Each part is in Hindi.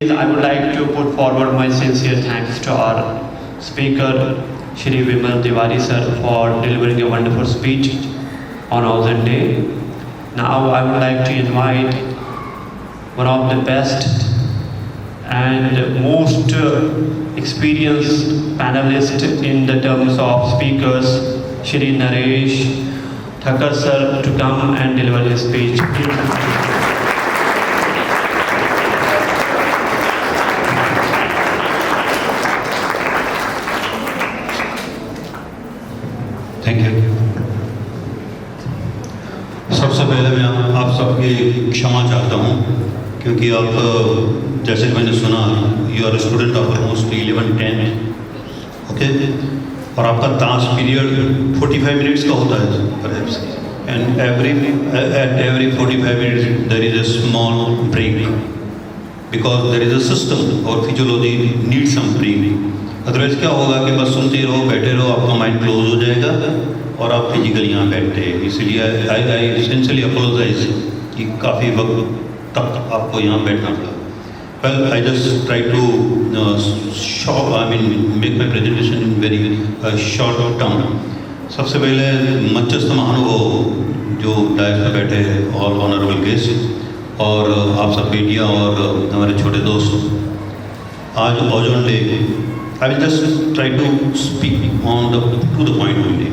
I would like to put forward my sincere thanks to our speaker, Shri Vimal Tiwari sir, for delivering a wonderful speech on Ozone Day. Now I would like to invite one of the best and most experienced panelist in the terms of speakers, Shri Naresh Thakkar sir, to come and deliver his speech. Thank you. सबसे पहले मैं आप सबकी क्षमा चाहता हूँ क्योंकि आप जैसे कि मैंने सुना you are student of almost 11-10 okay, और आपका टास्क पीरियड 45 मिनट्स का होता है perhaps, and at every 45 minutes there is a small break because there is a system और physiology need some break. Otherwise क्या होगा कि बस सुनते रहो, बैठे रहो, आपका माइंड क्लोज हो जाएगा और आप फिजिकली यहाँ बैठते हैं। इसलिए आई एसेंशियली अपोलोजाइज कि काफ़ी वक्त तक आपको यहाँ बैठना पड़ा। Well I just try to make my presentation in very short term. सबसे पहले मंचस्थ महानुभाव जो डायस में बैठे हैं, ऑल ऑनरेबल गेस्ट और आप सब मीडिया और हमारे छोटे दोस्त, आज ozone day I will just try to speak to the point only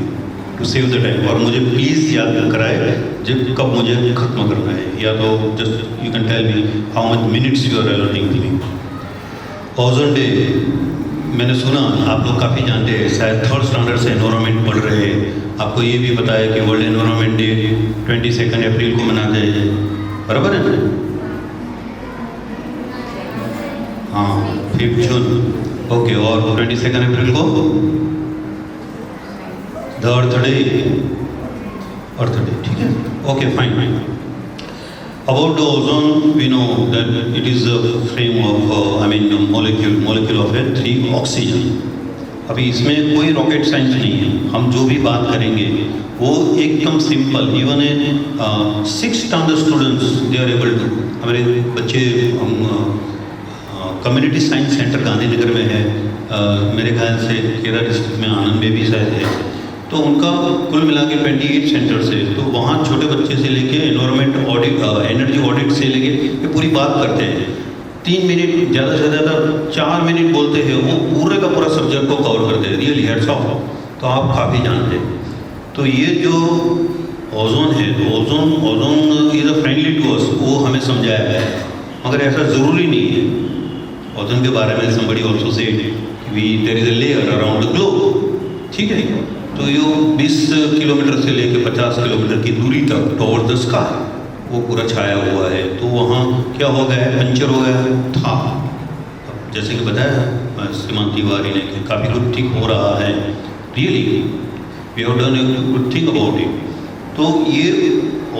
to save the time। और मुझे प्लीज़ याद कराए जब कब मुझे ख़त्म करना है, या तो just you can tell me how much minutes you are allotting to me. Ozone day मैंने सुना आप लोग काफ़ी जानते हैं, शायद 3rd स्टैंडर्ड से एनवायरनमेंट पढ़ रहे हैं। आपको ये भी पता है कि वर्ल्ड एनवायरनमेंट डे 22 अप्रैल को मनाते हैं, बराबर है? हाँ, 5 जून ओके, और 22 अप्रैल को द अर्थ डे, ठीक है, okay fine. About the ozone we know that it is a frame of molecule of H3 oxygen. अभी इसमें कोई रॉकेट साइंस नहीं है, हम जो भी बात करेंगे वो एकदम simple. Even 6th standard students they are able to. हमारे बच्चे कम्युनिटी साइंस सेंटर गांधीनगर में है, मेरे ख्याल से खेड़ा डिस्ट्रिक्ट में आनंद में भी शायद है, तो उनका कुल मिला के 28 सेंटर्स है। तो वहाँ छोटे बच्चे से लेके एनवायरनमेंट ऑडिट, एनर्जी ऑडिट से लेके ये पूरी बात करते हैं। 3 मिनट ज़्यादा से ज़्यादा 4 मिनट बोलते हैं, वो पूरे का पूरा सब्जेक्ट को कवर करते हैं। रियली हेड्स ऑफ, तो आप काफ़ी जानते हैं। तो ये जो ओजोन है, ozone is a friendly to us, वो हमें समझाया है, मगर ऐसा ज़रूरी नहीं है। ओजोन के बारे में somebody also said there is a layer around the globe, ठीक है। तो ये 20 किलोमीटर से लेके 50 किलोमीटर की दूरी तक टॉवर्ड द स्काई वो पूरा छाया हुआ है। तो वहाँ क्या हो गया है, पंचर हो गया था, जैसे कि बताया श्रीमान तिवारी ने कि काफ़ी कुछ ठीक हो रहा है। Really we have done a good thing about it. तो ये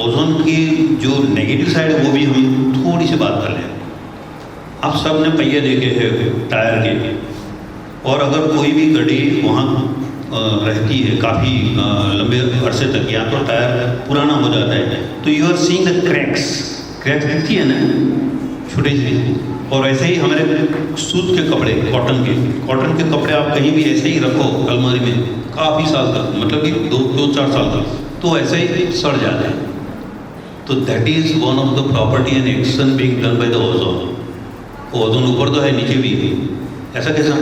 ओजोन की जो नेगेटिव साइड है वो भी हम थोड़ी सी बात कर लें। आप सब ने पहिए देखे हैं टायर के, और अगर कोई भी गाड़ी वहाँ रहती है काफ़ी लंबे अरसे तक, या तो टायर पुराना हो जाता है, तो you are seeing the cracks दिखती है ना, छोटे से। और ऐसे ही हमारे सूत के कपड़े, कॉटन के कपड़े आप कहीं भी ऐसे ही रखो अलमारी में काफ़ी साल तक, मतलब कि 2-4 साल तक, तो ऐसे ही सड़ जाते हैं। तो that is one of the property and action being done by the ozone. Ozone ऊपर तो है, नीचे भी, ऐसा कैसा?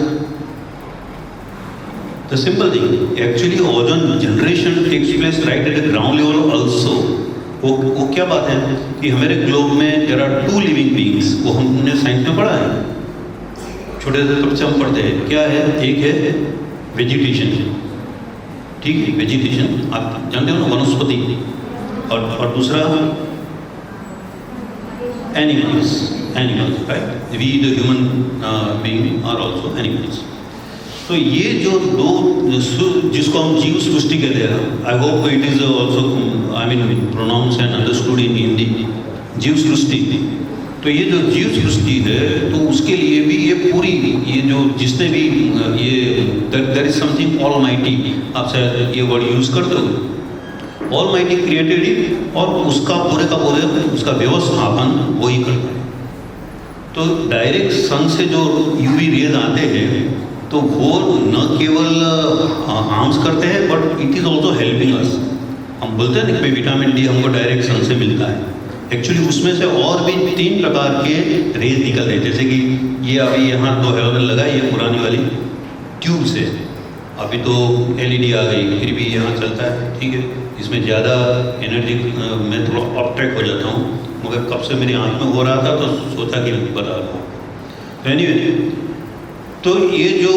The simple thing, actually ozone generation takes place right at the ground level also. वो क्या बात है कि हमारे ग्लोब में देयर आर 2 लिविंग बीइंग्स, वो हमने साइंस में पढ़ा है, छोटे से तब से हम पढ़ते हैं। क्या है? एक है वेजिटेशन, ठीक है, वेजिटेशन आप जानते हो ना, वनस्पति, और दूसरा animals, right. We the human being are also animals. तो ये जो दो, जिसको हम जीव सृष्टि कहते हैं, I hope it is also pronouns and understood in Hindi, जीव सृष्टि। तो ये जो जीव सृष्टि है, तो उसके लिए भी ये पूरी, ये जो जिसने भी ये देयर इज समथिंग ऑलमाइटी, आप शायद ये वर्ड यूज़ करते हो, ऑलमाइटी क्रिएटेड इट, और उसका पूरे का पूरे उसका व्यवस्थापन वही करता है। तो डायरेक्ट सन से जो यूवी रेज आते हैं तो वो न केवल हार्म्स करते हैं but it is also helping us. हम बोलते हैं ना कि विटामिन डी हमको डायरेक्ट सन से मिलता है, एक्चुअली उसमें से और भी 3 प्रकार के रेज निकलते हैं। जैसे कि ये अभी यहाँ 2 हेलोजन लगा, ये पुरानी वाली ट्यूब से, अभी तो एलईडी आ गई, फिर भी यहाँ चलता है, ठीक है। इसमें ज़्यादा एनर्जी मैं थोड़ा ऑब्ट्रैक्ट हो जाता हूँ, मगर कब से मेरी आँख में हो रहा था तो सोचा कि बता दूँ। एनीवे, तो ये जो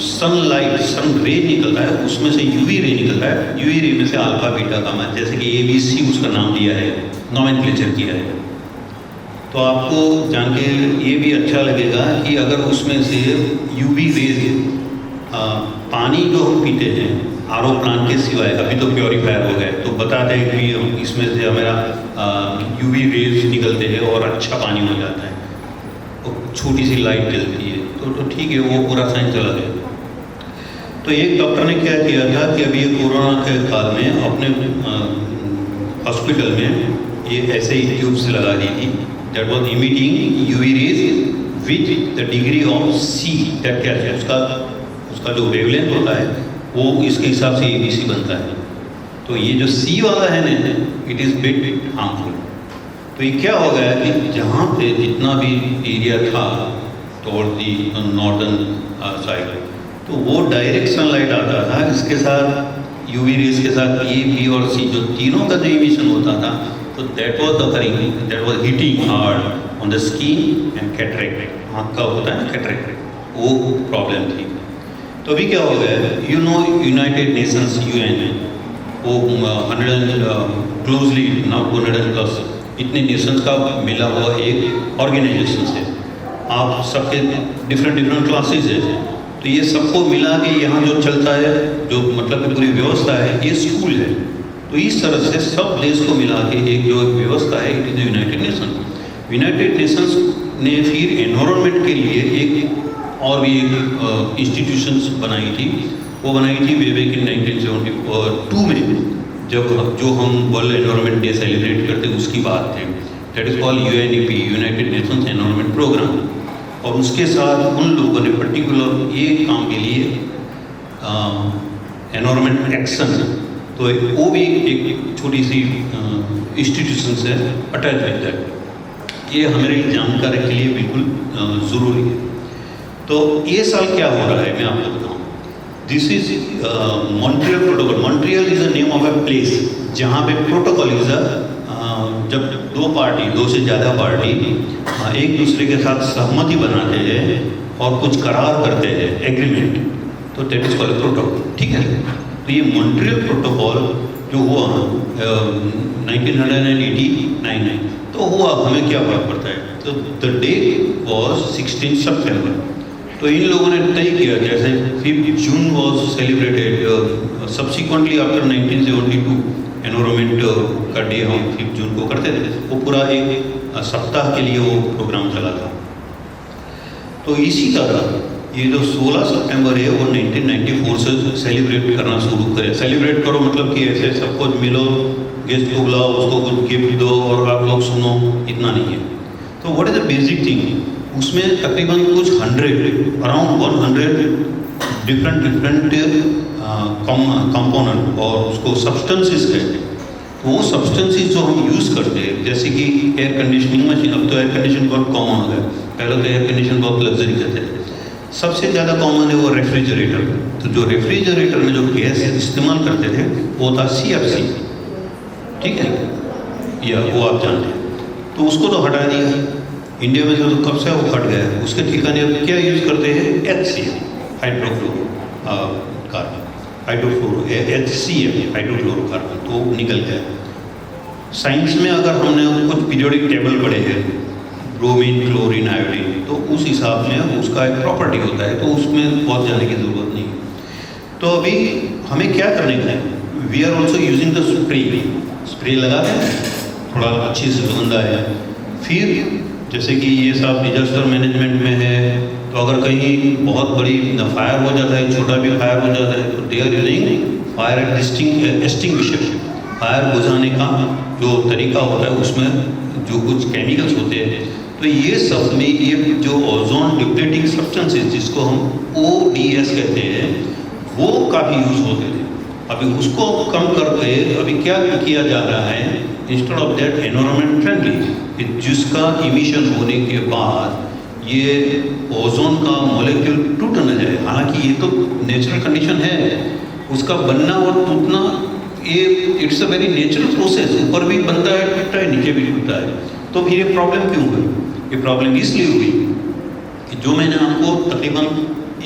सनलाइट सन रे निकलता है उसमें से यूवी रे निकलता है, यूवी रे में से अल्फा बीटा गामा, जैसे कि ABC उसका नाम दिया है, नॉमेनक्लेचर किया है। तो आपको जान के ये भी अच्छा लगेगा कि अगर उसमें से यूवी रेज पानी जो हम पीते हैं आरओ प्लांट के सिवाय, अभी तो प्योरीफायर हो गए, तो बताते हैं कि इसमें से हमारा यूवी रेज निकलते हैं और अच्छा पानी हो जाता है, छोटी सी लाइट जलती है, तो ठीक है, वो पूरा साइंस चला गया। तो एक डॉक्टर ने क्या किया था कि अभी ये कोरोना के काल में अपने हॉस्पिटल में ये ऐसे ही ट्यूब्स लगा दी थी, that was emitting UV rays with the degree of C, that क्या है उसका जो वेवलेंथ होता है वो इसके हिसाब से ABC बनता है। तो ये जो C वाला है ना, इट इज़ बिट हार्मफुल। तो ये क्या हो गया कि जहाँ पे जितना भी एरिया था टुवर्ड दी नॉर्दर्न साइड, तो वो डायरेक्ट सनलाइट आता था, इसके साथ यूवी रेज के साथ A, B और C जो तीनों का जो इमिशन होता था, तो that was hitting hard on the skin and cataract, आँख का होता है ना कैटरेक्ट, वो प्रॉब्लम थी। तो अभी क्या हो गया, you know United Nations UN वो 100 क्लोजली नाउ 200+ इतने नेशंस का मिला हुआ एक ऑर्गेनाइजेशन है। आप सबके डिफरेंट क्लासेस है, तो ये सबको मिला के यहाँ जो चलता है, जो मतलब कि पूरी व्यवस्था है, ये स्कूल है। तो इस तरह से सब देश को मिला के एक जो व्यवस्था है, it is United nation. United Nations ने फिर एनवायरनमेंट के लिए एक और भी एक इंस्टीट्यूशंस बनाई थी, वो बनाई थी वे बैक इन 1972 में, जब जो हम वर्ल्ड एनवायरनमेंट डे सेलिब्रेट करते उसकी बात थी। That is called UNEP, United Nations Environment Programme. और उसके साथ उन लोगों ने पर्टिकुलर एक काम के लिए एनवायरनमेंट एक्शन, तो वो भी एक छोटी सी इंस्टीट्यूशन से अटैच रहता है। ये हमारे जानकारी के लिए बिल्कुल ज़रूरी है। तो ये साल क्या हो रहा है मैं आपको बताऊँ। This is Montreal protocol. Montreal is the name of a place जहाँ पे प्रोटोकॉल इज जब दो से ज़्यादा पार्टी एक दूसरे के साथ सहमति बनाते हैं और कुछ करार करते हैं, एग्रीमेंट, तो दैट इज कॉल्ड प्रोटोकॉल, ठीक है। तो ये मॉन्ट्रियल प्रोटोकॉल जो हुआ 1989 में, तो हुआ हमें क्या फर्क पड़ता है, तो द डेट वॉज 16 सितंबर। तो इन लोगों ने तय किया, जैसे 5 June was celebrated subsequently after 1972 environment का डे हम 5 जून को करते थे, वो पूरा एक सप्ताह के लिए वो प्रोग्राम चला था। तो इसी तरह ये जो 16 सितंबर है वो 1994 से सेलिब्रेट करना शुरू करें। सेलिब्रेट करो मतलब कि ऐसे सबको मिलो, गेस्ट को बुलाओ, उसको कुछ गिफ्ट दो और आप लोग सुनो, इतना नहीं है। तो what is the basic thing, उसमें तकरीबन कुछ 100 डिफरेंट कंपोनेंट और उसको सब्सटेंसेस कहते हैं। तो वो सब्सटेंसेस जो हम यूज़ करते हैं, जैसे कि एयर कंडीशनिंग मशीन, अब तो एयर कंडीशन बहुत कॉमन हो गया, पहले तो एयर कंडीशन बहुत लग्जरी करते थे। सबसे ज़्यादा कॉमन है वो रेफ्रिजरेटर। तो जो रेफ्रिजरेटर में जो गैस इस्तेमाल करते थे वो था CFC, ठीक है, या वो आप जानते हैं। तो उसको तो हटा दिया इंडिया में, तो कब से वो हट गया। उसके ठिकाने अब क्या यूज़ करते हैं, HCl, हाइड्रोफ्लोरोकार्बन, तो निकल गया। साइंस में अगर हमने कुछ पीरियोडिक टेबल पढ़े हैं, ब्रोमीन, क्लोरीन, आयोडीन, तो उस हिसाब में उसका एक प्रॉपर्टी होता है, तो उसमें बहुत जाने की ज़रूरत नहीं है। तो अभी हमें क्या करने का है, we are also using the spray लगाते हैं, थोड़ा अच्छी से सुगंध आए। फिर जैसे कि ये सब डिजास्टर मैनेजमेंट में है, तो अगर कहीं बहुत बड़ी फायर हो जाता है, छोटा भी फायर हो जाता है, तो they are using fire extinguisher. Fire बुझाने का जो तरीका होता है उसमें जो कुछ केमिकल्स होते हैं, तो तो ये सब में ये जो ओजोन डिप्लेटिंग सब्सटेंसेस जिसको हम ODS कहते हैं वो काफ़ी यूज़ होते थे। अभी उसको कम करके अभी क्या किया जा रहा है, instead of that environment friendly, जिसका इमिशन होने के बाद ये ओजोन का मॉलिक्यूल टूट न जाए। हालांकि ये तो नेचुरल कंडीशन है, उसका बनना और टूटना ये it's a very natural process. ऊपर भी बनता है, टूटता है, नीचे भी टूटता है। तो फिर ये प्रॉब्लम क्यों हुई? ये प्रॉब्लम इसलिए हुई कि जो मैंने आपको तकरीबन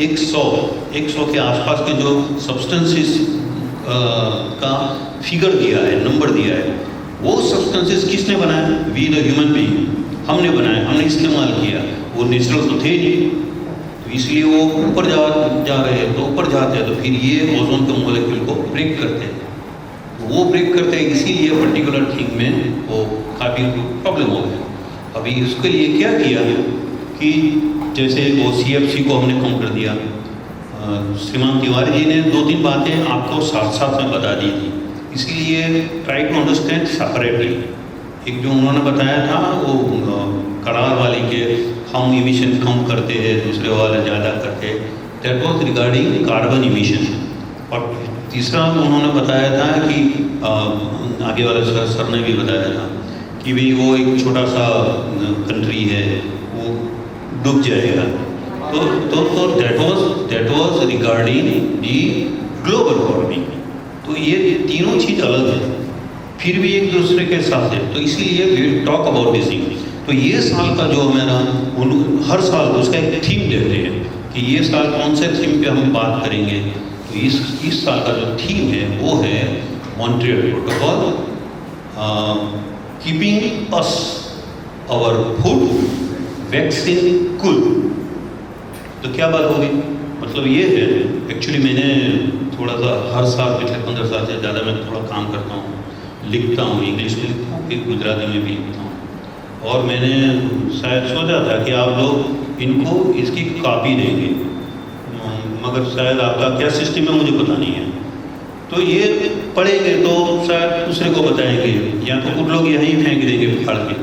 100 के आसपास के जो सब्सटेंसेस का फिगर दिया है, नंबर दिया है, वो सब्सटेंसेस किसने बनाया? वी द ह्यूमन बीइंग, हमने बनाया, हमने इस्तेमाल किया। वो नेचुरल तो थे नहीं, तो इसलिए वो ऊपर जा रहे हैं। तो ऊपर जाते हैं तो फिर ये ओजोन के मॉलिक्यूल को ब्रेक करते हैं। वो ब्रेक करते हैं, इसीलिए पर्टिकुलर थिंग में वो काफ़ी प्रॉब्लम हो गया। अभी इसके लिए क्या किया कि जैसे वो CFC को हमने कम कर दिया। श्रीमान तिवारी जी ने 2-3 बातें आपको साथ साथ में बता दी थी, इसीलिए ट्राई टू अंडरस्टैंड सेपरेटली। एक जो उन्होंने बताया था वो करार वाली के हम इमिशन कम करते हैं, दूसरे वाले ज़्यादा करते हैं, that was regarding carbon emission. और तीसरा उन्होंने बताया था कि आगे वाले सर ने भी बताया था कि भाई वो एक छोटा सा कंट्री है, वो डूब जाएगा। तो that was regarding the global warming. तो ये तीनों चीज़ अलग है, फिर भी एक दूसरे के साथ है। तो इसीलिए we talk about this thing. तो ये साल का जो मेरा हर साल उसका एक थीम देते हैं कि ये साल कौन से थीम पे हम बात करेंगे। तो इस साल का जो थीम है वो है Montreal protocol, keeping us our food vaccine cool. तो क्या बात होगी? मतलब ये है, एक्चुअली मैंने थोड़ा सा हर साल पिछले 15 साल से ज़्यादा मैं थोड़ा काम करता हूँ, लिखता हूँ, इंग्लिश में लिखता हूँ, फिर गुजराती में भी लिखता हूँ। और मैंने शायद सोचा था कि आप लोग इनको इसकी कॉपी देंगे, मगर शायद आपका क्या सिस्टम है मुझे पता नहीं है। तो ये पढ़ेंगे तो शायद दूसरे को बताएंगे, या तो कुछ लोग यहीं फेंक देंगे फाड़ के,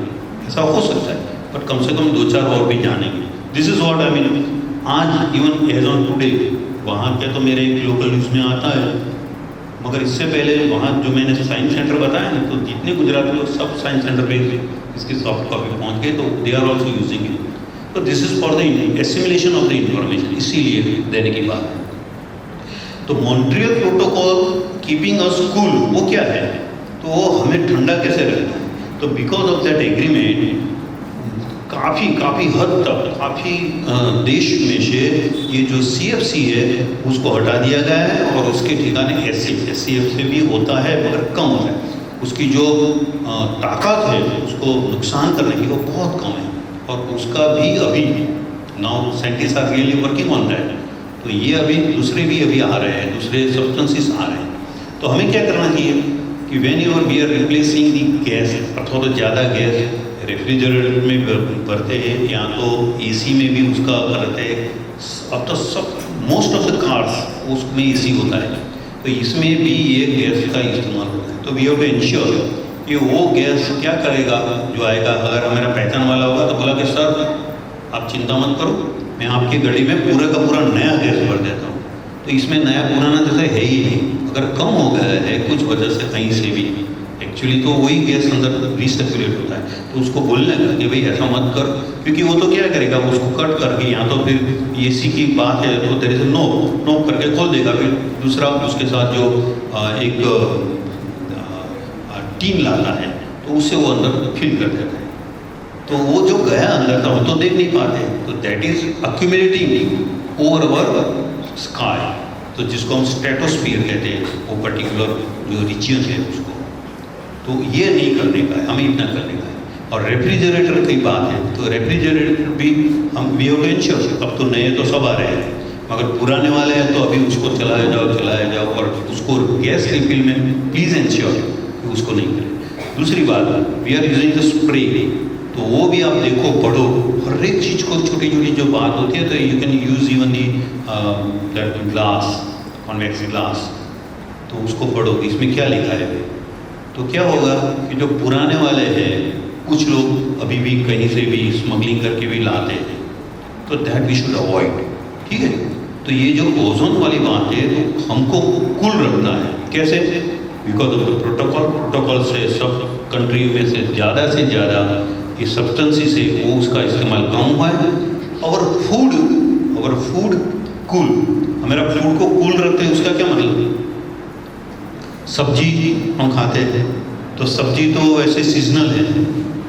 ऐसा हो सकता है। बट कम से कम 2-4 और भी जानेंगे। This is what I mean. आज इवन एज ऑन टुडे वहाँ के तो मेरे एक लोकल न्यूज़ में आता है, मगर इससे पहले वहाँ जो मैंने साइंस सेंटर बताया ना, तो जितने गुजराती लोग सब साइंस सेंटर पे इसकी सॉफ्ट कॉपी पहुँच गए, तो they are also using it. तो this is for the assimilation of the information, इसीलिए देने की बात है। तो Montreal protocol keeping us cool वो क्या है? तो वो हमें ठंडा कैसे रखता है? तो बिकॉज ऑफ दैट एग्रीमेंट काफ़ी हद तक काफ़ी देश में से ये जो CFC है उसको हटा दिया गया है, और उसके ठिकाने SCFC भी होता है मगर कम है। उसकी जो ताकत है उसको नुकसान करने की वो बहुत कम है, और उसका भी अभी now scientist are really working on that. तो ये अभी दूसरे भी अभी आ रहे हैं, दूसरे सब्सटेंसेस आ रहे हैं। तो हमें क्या करना चाहिए कि when you we are replacing the gas, अथवा तो ज़्यादा गैस रेफ्रिजरेटर में भरते हैं या तो AC में भी उसका करते हैं। अब तो सब मोस्ट ऑफ द कार्स उसमें AC होता है, तो इसमें भी ये गैस का इस्तेमाल होता है। तो वी हैव टू इंश्योर कि वो गैस क्या करेगा जो आएगा। अगर मेरा पहचान वाला होगा तो बोला कि सर आप चिंता मत करो, मैं आपकी गाड़ी में पूरा का पूरा नया गैस भर देता हूँ। तो इसमें नया पुराना जैसे है ही नहीं। अगर कम हो गया है कुछ वजह से कहीं से भी, एक्चुअली तो वही गैस अंदर रिसर्कुलेट होता है, तो उसको बोलने का कि भाई ऐसा मत कर, क्योंकि वो तो क्या करेगा, उसको कट करके या तो फिर AC की बात है तो तेरे से नोक करके खोल देगा। फिर दूसरा उसके साथ जो एक टीन लाता है तो उससे वो अंदर फिल कर देता है। तो वो जो गया अंदर था वो तो देख नहीं पाते, तो that is accumulating over our sky, तो जिसको हम स्ट्रेटोस्फीयर कहते हैं, वो पर्टिकुलर जो रीजन है उसको। तो ये नहीं करने का है, हमें इतना करने का है। और रेफ्रिजरेटर की बात है तो रेफ्रिजरेटर भी हम वी हैव टू इंश्योर। अब तो नए तो सब आ रहे हैं, मगर पुराने वाले हैं तो अभी उसको चलाया जाओ और उसको गैस रिफिल में प्लीज़ इंश्योर कि उसको नहीं करें। दूसरी बात, we are using the spray, तो वो भी आप देखो पढ़ो, हर एक चीज़ को छोटी छोटी जो बात होती है, तो you can use even the glass, convex glass, तो उसको पढ़ो इसमें क्या लिखा है। तो क्या होगा कि जो पुराने वाले हैं कुछ लोग अभी भी कहीं से भी स्मगलिंग करके भी लाते हैं, तो दैट वी शुड अवॉइड, ठीक है। तो ये जो ओजोन वाली बात है तो हमको कूल रखना है, कैसे? बिकॉज ऑफ द प्रोटोकॉल से सब कंट्री में से ज़्यादा इस सब्सटेंसी से वो उसका इस्तेमाल कम हुआ है। और फूड कूल, हमारा फूड को कूल रखते हैं, उसका क्या मतलब? सब्जी हम खाते हैं, तो सब्जी तो वैसे सीजनल है,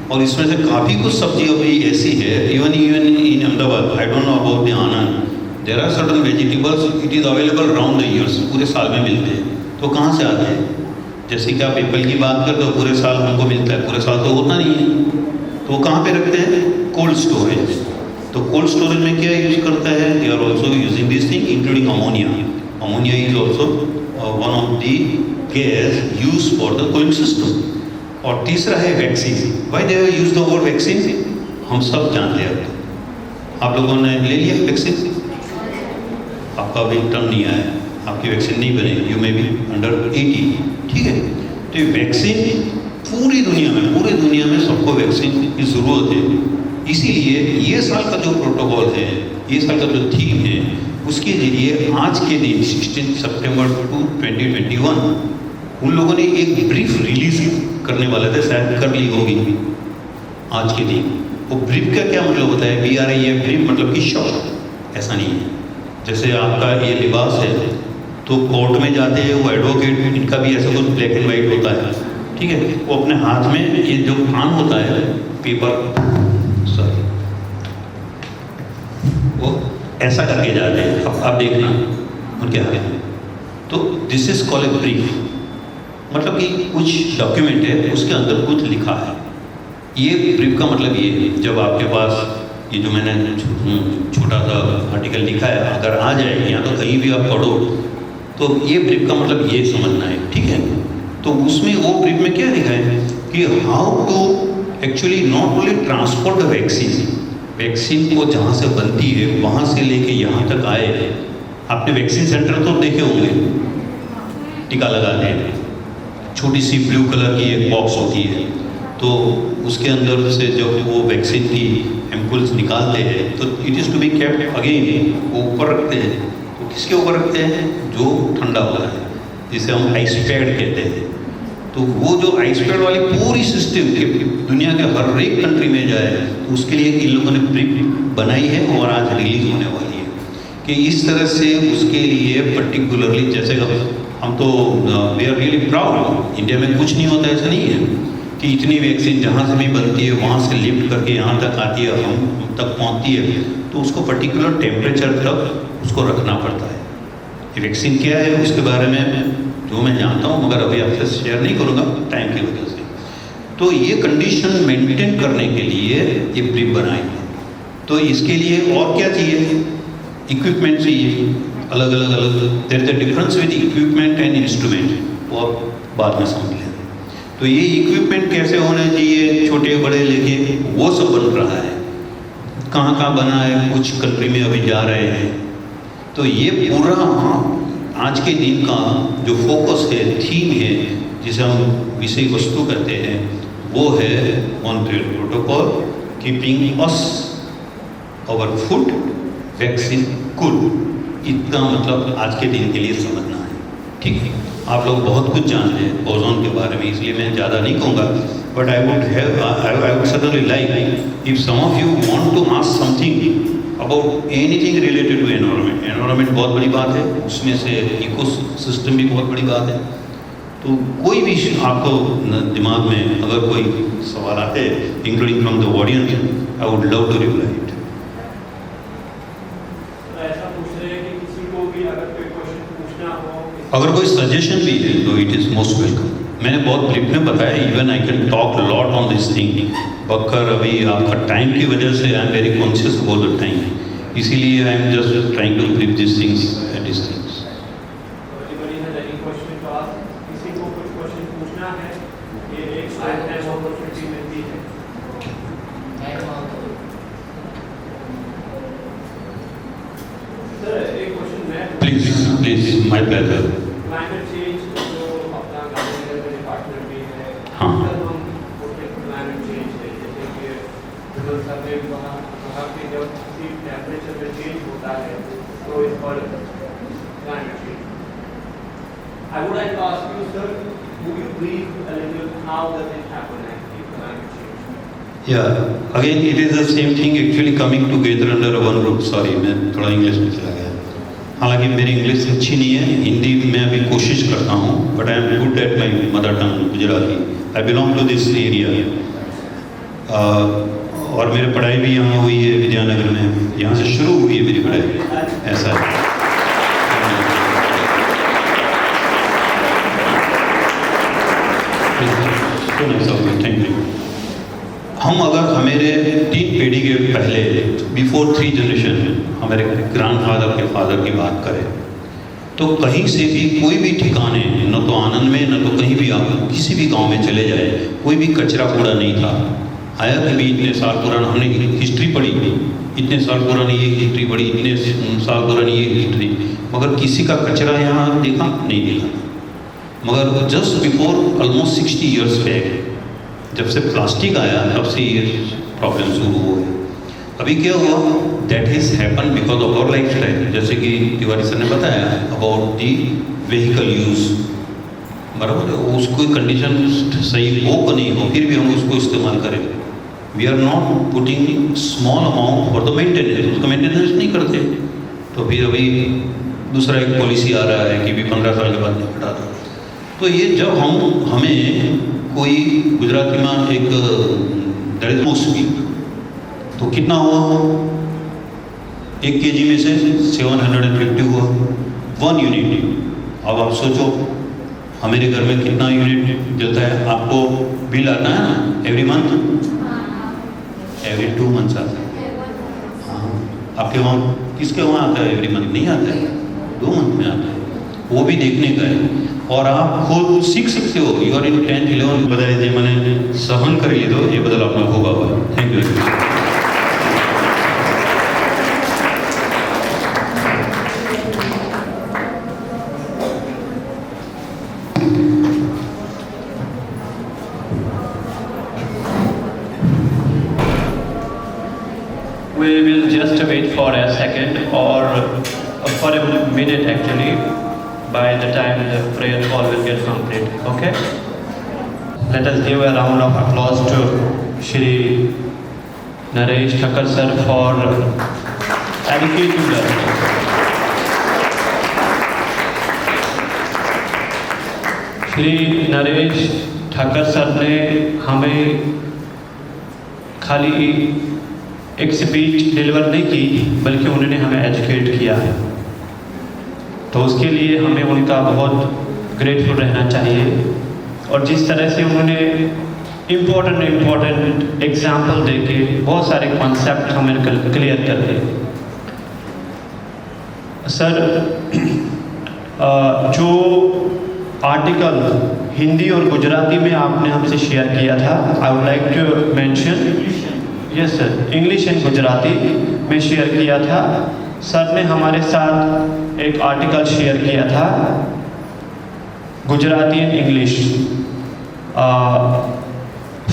और इसमें से काफ़ी कुछ सब्जी अभी ऐसी है, even in Ahmedabad, I don't know about the Anand, there are certain vegetables it is available round the years, पूरे साल में मिलते हैं। तो कहाँ से आते हैं? जैसे कि आप एप्पल की बात करते हो, पूरे साल हमको मिलता है, पूरे साल तो होता नहीं है, तो वो कहाँ पे रखते हैं? Cold storage. तो कोल्ड स्टोरेज में क्या यूज़ करता है? They are also using this thing including ammonia. Ammonia is also one of the gas use for the cooling system. और तीसरा है vaccine. Why they use the word vaccine? हम सब जानते हैं। आप लोगों ने ले लिया वैक्सीन? आपका अभी टर्न नहीं आया, आपकी वैक्सीन नहीं बनेगी, यू मे बी अंडर 80, ठीक है। तो वैक्सीन पूरी दुनिया में सबको वैक्सीन की ज़रूरत है। इसीलिए ये साल का जो प्रोटोकॉल है, ये साल का जो थीम है, उसके जरिए आज के दिन 16 सितंबर 2021 उन लोगों ने एक ब्रीफ रिलीज करने वाले थे, शायद कर ली होगी आज के दिन। वो ब्रीफ का क्या मतलब होता है? BREF, ब्रीफ मतलब कि शॉर्ट, ऐसा नहीं है। जैसे आपका ये लिबास है, तो कोर्ट में जाते हैं वो एडवोकेट, इनका भी ऐसा कुछ ब्लैक एंड वाइट होता है, ठीक है। वो अपने हाथ में ये जो कान होता है पेपर, सॉरी, वो ऐसा करके जाते हैं, अब देखना उनके हाथ में। तो this is called a brief, मतलब कि कुछ डॉक्यूमेंट है, उसके अंदर कुछ लिखा है। ये ब्रीफ का मतलब ये है, जब आपके पास ये जो मैंने छोटा सा आर्टिकल लिखा है, अगर आ जाए या तो कहीं भी आप पढ़ो, तो ये ब्रीफ का मतलब ये समझना है, ठीक है। तो उसमें वो ब्रीफ में क्या लिखा है कि how to actually not only transport the vaccine को जहाँ से बनती है वहाँ से लेके यहाँ तक आए। आपने वैक्सीन सेंटर तो देखे होंगे, टीका लगाते हैं, छोटी सी ब्लू कलर की एक बॉक्स होती है, तो उसके अंदर से जब वो वैक्सीन की एम्पुल्स निकालते हैं तो it is to be kept again, वो ऊपर रखते हैं। तो किसके ऊपर रखते हैं? जो ठंडा होता है, जिसे हम आइस पैड कहते हैं। तो वो जो आइस पैड वाली पूरी सिस्टम दुनिया के हर एक कंट्री में जाए, तो उसके लिए इन लोगों ने ब्रीफ बनाई है और आज रिलीज होने वाली है कि इस तरह से उसके लिए पर्टिकुलरली, जैसे हम तो we are really proud, India में कुछ नहीं होता, ऐसा नहीं है कि इतनी वैक्सीन जहाँ से भी बनती है वहाँ से लिफ्ट करके यहाँ तक आती है, हम तक पहुँचती है, तो उसको पर्टिकुलर टेम्परेचर तक उसको रखना पड़ता है। ये वैक्सीन क्या है उसके बारे में जो मैं जानता हूँ, मगर अभी आपसे शेयर नहीं करूँगा टाइम की वजह से। तो ये कंडीशन मेंटेन करने के लिए ये ब्रीफ बनाई है। तो इसके लिए और क्या चाहिए? इक्विपमेंट चाहिए, अलग there is a difference with equipment and instrument, वो आप बाद में समझ लें। तो ये इक्विपमेंट कैसे होने चाहिए, छोटे बड़े लेके, वो सब बन रहा है। कहाँ बना है, कुछ कंट्री में अभी जा रहे हैं। तो ये पूरा आज के दिन का जो फोकस है, थीम है, जिसे हम विषय वस्तु कहते हैं, वो है Montreal protocol, keeping us our food vaccine cool. इतना मतलब आज के दिन के लिए समझना है, ठीक है। आप लोग बहुत कुछ जानते हैं ओजोन के बारे में, इसलिए मैं ज़्यादा नहीं कहूँगा, but I would suddenly like if some of you want to ask something about anything related to environment. Environment बहुत बड़ी बात है, उसमें से इकोसिस्टम भी बहुत बड़ी बात है। तो कोई भी आपको दिमाग में अगर कोई सवाल आते हैं, including from the audience, I would love to reply it. ऐसा पूछ रहे हैं कि किसी को भी अगर कोई क्वेश्चन पूछना हो, अगर कोई सजेशन भी है तो इट इज़ मोस्ट वेलकम। मैंने बहुत ब्रीफ में बताया, even I can talk lot on this thing, बकर अभी आपका टाइम की वजह से I am very conscious about the time, इसीलिए I am just trying to brief this things at this things. Anybody has any question to ask? किसी को कुछ क्वेश्चन पूछना है, ये एक शायद टाइम अपॉर्चुनिटी मिलती है। सर एक क्वेश्चन मैं please my pleasure. Climate change जो अपना गांधीनगर में डिपार्टमेंट भी है, हाँ। सर हम क्लाइमेट चेंज है, टेम्परेचर में चेंज होता है तो इस पर climate change. I would like to ask you, sir, would you brief a little how does it happen actually, climate change? Yeah, again it is the same thing actually coming together under one roof. Sorry, मैं थोड़ा इंग्लिश में चला गया। हालांकि मेरी इंग्लिश अच्छी नहीं है, हिंदी में अभी कोशिश करता हूँ, but I am good at my mother tongue Gujarati. I belong to this area और मेरी पढ़ाई भी यहाँ हुई है विद्यानगर में, यहाँ से शुरू हुई है मेरी पढ़ाई, ऐसा है। Thank you. हम अगर हमारे 3 पीढ़ी के पहले बिफोर 3 जनरेशन हमारे ग्रैंडफादर के फादर की बात करें तो कहीं से भी कोई भी ठिकाने, न तो आनंद में न तो कहीं भी आप किसी भी गांव में चले जाए, कोई भी कचरा कूड़ा नहीं था। आया कभी इतने साल पुराना हमने हिस्ट्री पढ़ी, इतने साल पुरानी ये हिस्ट्री पढ़ी, इतने साल पुरानी ये हिस्ट्री, मगर किसी का कचरा यहाँ देखा नहीं देखा। मगर just before almost 60 years back जब से प्लास्टिक आया तब से ये प्रॉब्लम शुरू हुआ है। अभी क्या हुआ, that is happen because of our life style. जैसे कि तिवारी सर ने बताया अबाउट दी व्हीकल यूज, बराबर है, उसको कंडीशन सही हो कि नहीं हो फिर भी हम उसको इस्तेमाल करें। We are not putting small amount for the maintenance, उसका मेंटेनेंस नहीं करते। तो फिर अभी दूसरा एक पॉलिसी आ रहा है कि भी 15 साल के बाद नहीं हटा दो। तो ये जब हमें कोई गुजराती में एक दरिद्र तो कितना हुआ, 1 kg में से 750 हुआ 1 यूनिट। अब आप सोचो हमारे घर में कितना यूनिट जलता है। आपको बिल आता है ना एवरी मंथ, एवरी 2 मंथ्स आता है। हाँ, आपके वहाँ किसके वहाँ आता है एवरी मंथ? नहीं आता है, 2 मंथ में आता है। वो भी देखने का है और आप खुद सीख सकते हो। You are in 10th 11th बदल जे मैंने सहन कर लीधो ये बदल आपने होगा हुआ। Thank you. We will just wait for a second or for a minute actually, by the time the prayer call will get complete. Okay? Let us give a round of applause to Shri Naresh Thakkar sir for educating us. Shri Naresh Thakar sir ने हमें खाली एक स्पीच डिलीवर नहीं की बल्कि उन्होंने हमें एजुकेट किया है। तो उसके लिए हमें उनका बहुत ग्रेटफुल रहना चाहिए। और जिस तरह से उन्होंने इम्पोर्टेंट एग्जाम्पल देके बहुत सारे कॉन्सेप्ट हमें क्लियर कर दिए। सर जो आर्टिकल हिंदी और गुजराती में आपने हमसे शेयर किया था, I would like to mention, yes sir, English and Gujarati में शेयर किया था। सर ने हमारे साथ एक आर्टिकल शेयर किया था Gujarati and English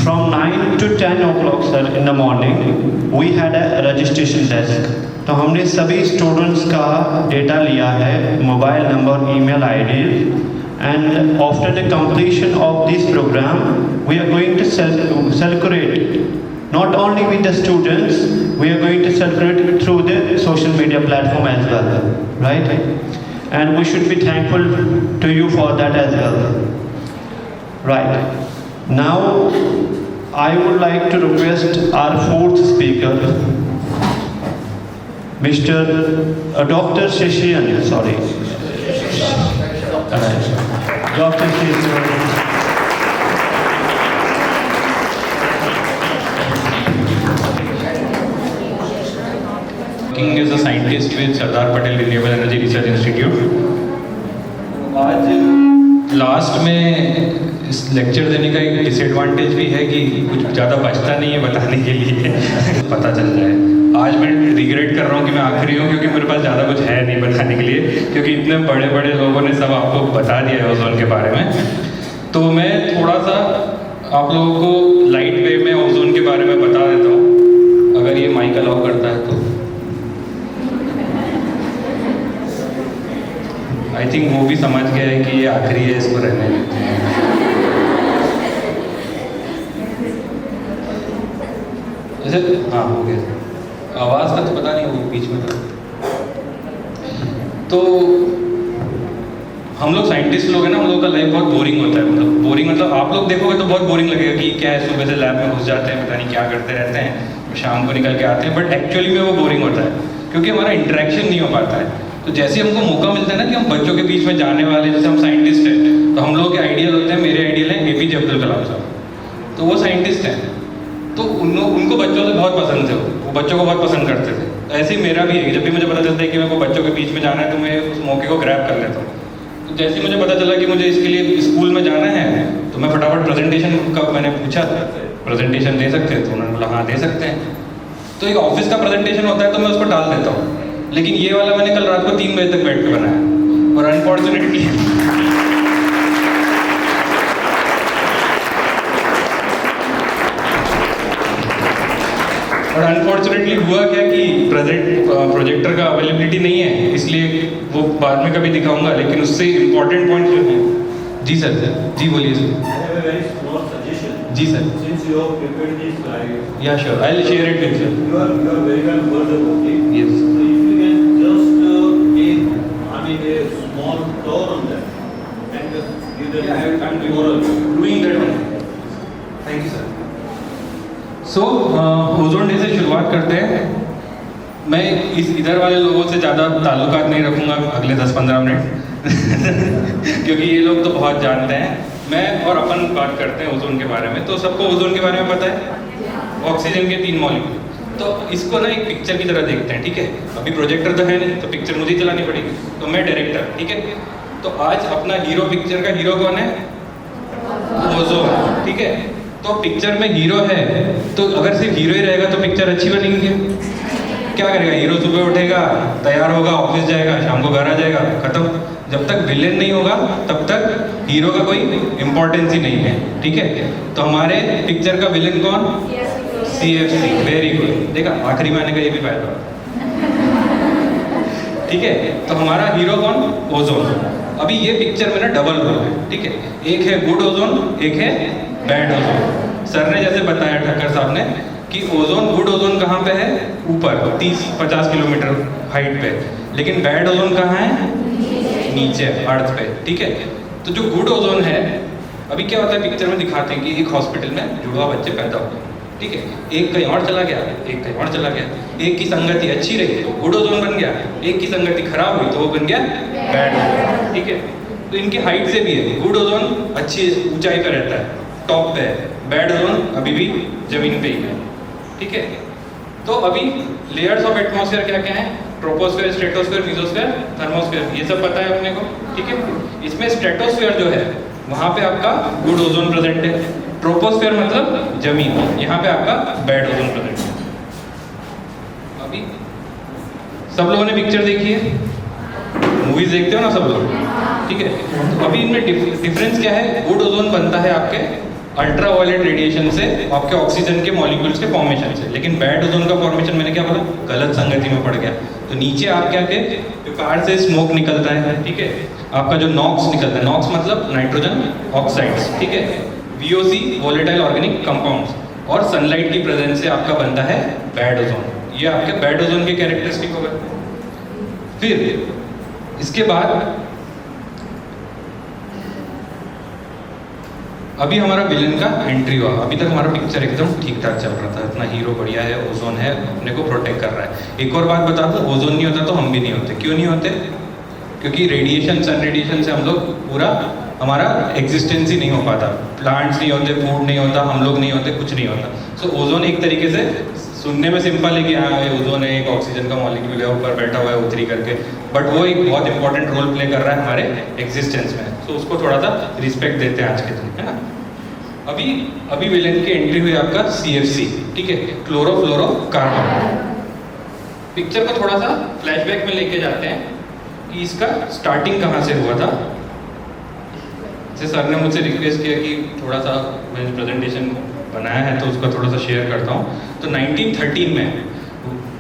from 9 to 10 o'clock sir in the morning we had a registration desk. तो हमने सभी स्टूडेंट्स का डेटा लिया है, mobile number, email ID, and after the completion of this program we are going to circulate not only with the students, we are going to circulate through the social media platform as well, right? And we should be thankful to you for that as well, right? Now I would like to request our fourth speaker, Mr. Dr. Sheshian, sorry, Dr. Sheshian. Working as a scientist with Sardar Patel Renewable Energy Research Institute. आज लास्ट में इस लेक्चर देने का एक डिसएडवांटेज भी है कि कुछ ज़्यादा बचता नहीं है बताने के लिए पता चल जाए। आज मैं रिग्रेट कर रहा हूँ कि मैं आखिरी हूँ क्योंकि मेरे पास ज़्यादा कुछ है नहीं बताने के लिए, क्योंकि इतने बड़े बड़े लोगों ने सब आपको बता दिया है ओजोन के बारे में। तो मैं थोड़ा सा आप लोगों को लाइट वे में ओजोन के बारे में बता देता हूँ, अगर ये माइक अलाउ करता है तो। आई थिंक वो भी समझ गया है कि ये आखिरी है, इसको रहने देते हैं। जैसे हाँ हो गया, आवाज़ का तो पता नहीं, वो बीच में था। तो हम लोग साइंटिस्ट लोग हैं ना, हम लोग का लाइफ बहुत बोरिंग होता है। मतलब बोरिंग मतलब आप लोग देखोगे तो बहुत बोरिंग लगेगा कि क्या है, सुबह से लैब में घुस जाते हैं, पता नहीं क्या करते रहते हैं, शाम को निकल के आते हैं। बट एक्चुअली में वो बोरिंग होता है क्योंकि हमारा इंटरेक्शन नहीं हो पाता है। तो जैसे हमको मौका मिलता है ना कि हम बच्चों के बीच में जाने वाले, जैसे हम साइंटिस्ट हैं, तो हम लोग के आइडियल होते हैं, मेरे आइडियल हैं APJ अब्दुल कलाम साहब। तो वो साइंटिस्ट हैं, तो उनको बच्चों से बहुत पसंद थे, वो बच्चों को बहुत पसंद करते थे। तो ऐसे ही मेरा भी है, जब भी मुझे पता चलता है कि मेरे को बच्चों के बीच में जाना है तो मैं उस मौके को ग्रैब कर लेता हूँ। तो जैसे ही मुझे पता चला कि मुझे इसके लिए स्कूल में जाना है, तो मैं फटाफट प्रेजेंटेशन का मैंने पूछा, प्रेजेंटेशन दे सकते हैं? तो उन्होंने बोला हाँ दे सकते हैं। तो एक ऑफिस का प्रेजेंटेशन होता है तो मैं उसको डाल देता हूँ, लेकिन ये वाला मैंने कल रात को 3 बजे तक बैठ के बनाया, और अनफॉर्चुनेटली हुआ क्या कि प्रोजेक्टर का अवेलेबिलिटी नहीं है, इसलिए वो बाद में कभी दिखाऊंगा। लेकिन उससे इम्पोर्टेंट पॉइंट जो है, जी सर, जी बोलिए sir. I have a very small suggestion. जी sir. Since you have prepared this slide, या sure, I will share it with you. you are very well versed about it. Yes. So if you can just take, a small tour on that and just give them moral. Doing that one. Thank you sir. So ozone day से शुरुआत करते हैं। मैं इधर वाले लोगों से ज़्यादा ताल्लुकात नहीं रखूँगा अगले 10-15 मिनट क्योंकि ये लोग तो बहुत जानते हैं। मैं और अपन बात करते हैं ओजोन के बारे में। तो सबको ओजोन के बारे में पता है, ऑक्सीजन के 3 मॉलिक्यूल। तो इसको ना एक पिक्चर की तरह देखते हैं, ठीक है। अभी प्रोजेक्टर तो है नहीं, तो पिक्चर मुझे ही चलानी पड़ेगी, तो मैं डायरेक्टर, ठीक है। तो आज अपना हीरो, पिक्चर का हीरो कौन है? ओजोन, ठीक है। तो पिक्चर में हीरो है, तो अगर सिर्फ हीरो ही रहेगा तो पिक्चर अच्छी बनेगी? क्या करेगा हीरो? सुबह उठेगा, तैयार होगा, ऑफिस जाएगा, शाम को घर आ जाएगा, खत्म। जब तक विलेन नहीं होगा तब तक हीरो का कोई इंपॉर्टेंस ही नहीं है, ठीक है। तो हमारे पिक्चर का विलेन कौन? CFC, very good. देखा, आखिरी में आने का ये भी फायदा होता, ठीक है। तो हमारा हीरो कौन? ओजोन। अभी ये पिक्चर में ना डबल रोल है, ठीक है। एक है गुड ओजोन, एक है बैड ओजोन। सर ने जैसे बताया, ठक्कर साहब ने, कि ओजोन, गुड ओजोन कहाँ पे है? ऊपर 30-50 किलोमीटर हाइट पे। लेकिन बैड ओजोन कहाँ है? नीचे, अर्थ पे, ठीक है। तो जो गुड ओजोन है, अभी क्या होता है पिक्चर में दिखाते हैं कि एक हॉस्पिटल में जुड़वा बच्चे पैदा हो गए, ठीक है। एक कहीं और चला गया, एक कहीं और चला गया। एक की संगति अच्छी रही तो गुड ओजोन बन गया, एक की संगति खराब हुई तो वो बन गया बैड ओजोन, ठीक है। तो इनकी हाइट से भी है, गुड ओजोन अच्छी ऊंचाई पर रहता है, टॉप पे है, बैड ओजोन अभी भी जमीन पे ही है, ठीक है। तो अभी लेयर्स ऑफ एटमॉस्फेयर क्या क्या है? ट्रोपोस्फेयर, स्ट्रेटोस्फेयर, मेसोस्फेयर, थर्मोस्फेयर, ये सब पता है अपने को, ठीक है। इसमें स्ट्रेटोस्फेयर जो है वहाँ पे आपका गुड ओजोन प्रेजेंट है। ट्रोपोस्फेयर मतलब जमीन, यहाँ पे आपका बैड ओजोन प्रेजेंट है। अभी सब लोगों ने पिक्चर देखी है, मूवीज देखते हो ना सब लोग, ठीक है। तो अभी इनमें डिफरेंस क्या है? गुड ओजोन बनता है आपके अल्ट्रावायलेट रेडिएशन से, आपके ऑक्सीजन के मॉलिक्यूल्स के फॉर्मेशन से। लेकिन बैड ओजोन का फॉर्मेशन मैंने क्या बोला? गलत संगति में पड़ गया। तो नीचे आप क्या के बाहर से स्मोक निकलता है, ठीक है। आपका जो नॉक्स निकलता है, नॉक्स मतलब नाइट्रोजन ऑक्साइड्स, ठीक है। VOC, वोलेटाइल ऑर्गेनिक कंपाउंड्स, और सनलाइट की प्रेजेंस से आपका बनता है बैड ओजोन। ये आपके बैड ओजोन के कैरेक्टरिस्टिक हो गए। फिर इसके बाद अभी हमारा विलन का एंट्री हुआ। अभी तक हमारा पिक्चर एकदम ठीक ठाक चल रहा था, इतना हीरो बढ़िया है, ओजोन है, अपने को प्रोटेक्ट कर रहा है। एक और बात बता दूं, ओजोन नहीं होता तो हम भी नहीं होते। क्यों नहीं होते? क्योंकि रेडिएशन, सन रेडिएशन से हम लोग पूरा, हमारा एग्जिस्टेंस ही नहीं हो पाता। प्लांट्स नहीं होते, फूड नहीं होता, हम लोग नहीं होते, कुछ नहीं होता। सो ओजोन एक तरीके से सुनने में सिंपल है कि हाँ ये ओजोन है, एक ऑक्सीजन का मॉलिक्यूल है, ऊपर बैठा हुआ है उतरी करके, बट वो एक बहुत इंपॉर्टेंट रोल प्ले कर रहा है हमारे एग्जिस्टेंस में। तो उसको थोड़ा सा रिस्पेक्ट देते हैं आज के दिन, है ना। अभी विलेन की एंट्री हुई आपका CFC, ठीक है, क्लोरोफ्लोरोकार्बन। पिक्चर को थोड़ा सा फ्लैशबैक में लेके जाते हैं कि इसका स्टार्टिंग कहाँ से हुआ था। जैसे सर ने मुझसे रिक्वेस्ट किया कि थोड़ा सा मैंने प्रेजेंटेशन बनाया है तो उसका थोड़ा सा शेयर करता हूँ। तो 1913 में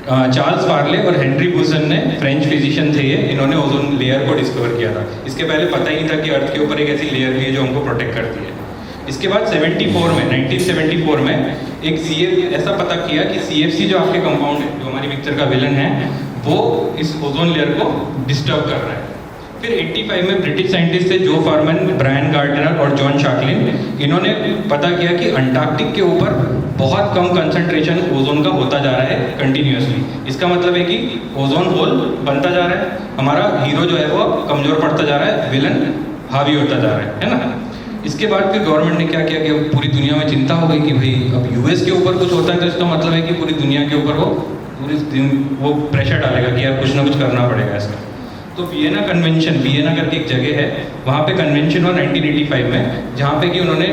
चार्ल्स फार्ले और हेनरी बुसन ने फ्रेंच फिजिशियन थे ये, इन्होंने ओजोन लेयर को डिस्कवर किया था। इसके पहले पता ही नहीं था कि अर्थ के ऊपर एक ऐसी लेयर भी है जो हमको प्रोटेक्ट करती है। इसके बाद 1974 में एक ऐसा पता किया कि CFC जो आपके कंपाउंड है, जो हमारी पिक्चर का विलन है, वो इस ओजोन लेयर को डिस्टर्ब कर रहा है। फिर 85 में ब्रिटिश साइंटिस्ट थे जो फार्मन, ब्रायन गार्डनर और जॉन शाकलिन, इन्होंने पता किया कि अंटार्कटिक के ऊपर बहुत कम कंसंट्रेशन ओजोन का होता जा रहा है कंटिन्यूअसली। इसका मतलब है कि ओजोन होल बनता जा रहा है, हमारा हीरो जो है वो कमज़ोर पड़ता जा रहा है, विलन हावी होता जा रहा है ना। इसके बाद फिर गवर्नमेंट ने क्या किया कि अब पूरी दुनिया में चिंता हो गई कि भाई अब US के ऊपर कुछ होता है तो इसका मतलब है कि पूरी दुनिया के ऊपर वो प्रेशर डालेगा कि यार कुछ ना कुछ करना पड़ेगा इसका। तो वियना कन्वेंशन, वियना करके एक जगह है, वहाँ पे कन्वेंशन हुआ 1985 में, जहाँ पे कि उन्होंने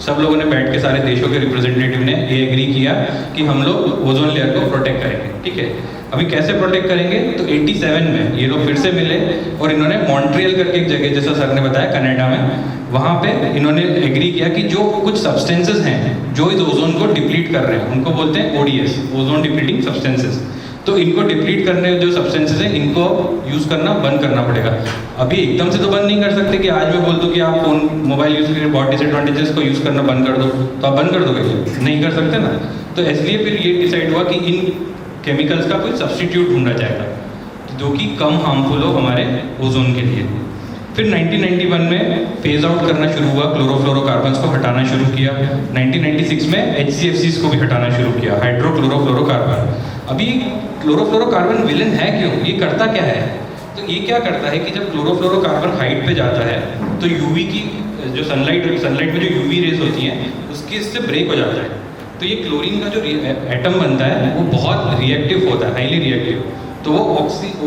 सब लोगों ने बैठ के, सारे देशों के रिप्रेजेंटेटिव ने ये एग्री किया कि हम लोग ओजोन लेयर को प्रोटेक्ट करेंगे। ठीक है, अभी कैसे प्रोटेक्ट करेंगे? तो 87 में ये लोग फिर से मिले और इन्होंने मॉन्ट्रियल करके एक जगह, जैसा सर ने बताया कनाडा में, वहाँ पे इन्होंने एग्री किया कि जो कुछ सब्सटेंसेस हैं जो इस ओजोन को डिप्लीट कर रहे हैं, उनको बोलते हैं ODS, ओजोन डिप्लीटिंग सब्सटेंसेस। तो इनको डिप्लीट करने जो सब्सटेंसेस हैं, इनको यूज़ करना बंद करना पड़ेगा। अभी एकदम से तो बंद नहीं कर सकते कि आज मैं बोल दूँ कि आप फोन मोबाइल यूज़ करके बहुत डिसएडवांटेजेस को यूज़ करना बंद कर दो, तो आप बंद कर दोगे? नहीं कर सकते ना। तो इसलिए फिर ये डिसाइड हुआ कि इन केमिकल्स का कोई सब्सटीट्यूट ढूंढा जाएगा जो कि कम हार्मफुल हो हमारे ओजोन के लिए। फिर 1991 में फेज आउट करना शुरू हुआ, क्लोरोफ्लोरोकार्बन्स को हटाना शुरू किया। 1996 में HCFCs को भी हटाना शुरू किया, हाइड्रोक्लोरोफ्लोरोकार्बन। अभी क्लोरोफ्लोरोकार्बन विलन है क्यों? ये करता क्या है? तो ये क्या करता है कि जब क्लोरोफ्लोरोकार्बन हाइट पे जाता है तो यूवी की जो सनलाइट में जो यूवी रेज होती हैं उसकी इससे ब्रेक हो जाता है। तो ये क्लोरीन का जो एटम बनता है वो बहुत रिएक्टिव होता है, हाईली रिएक्टिव। तो वो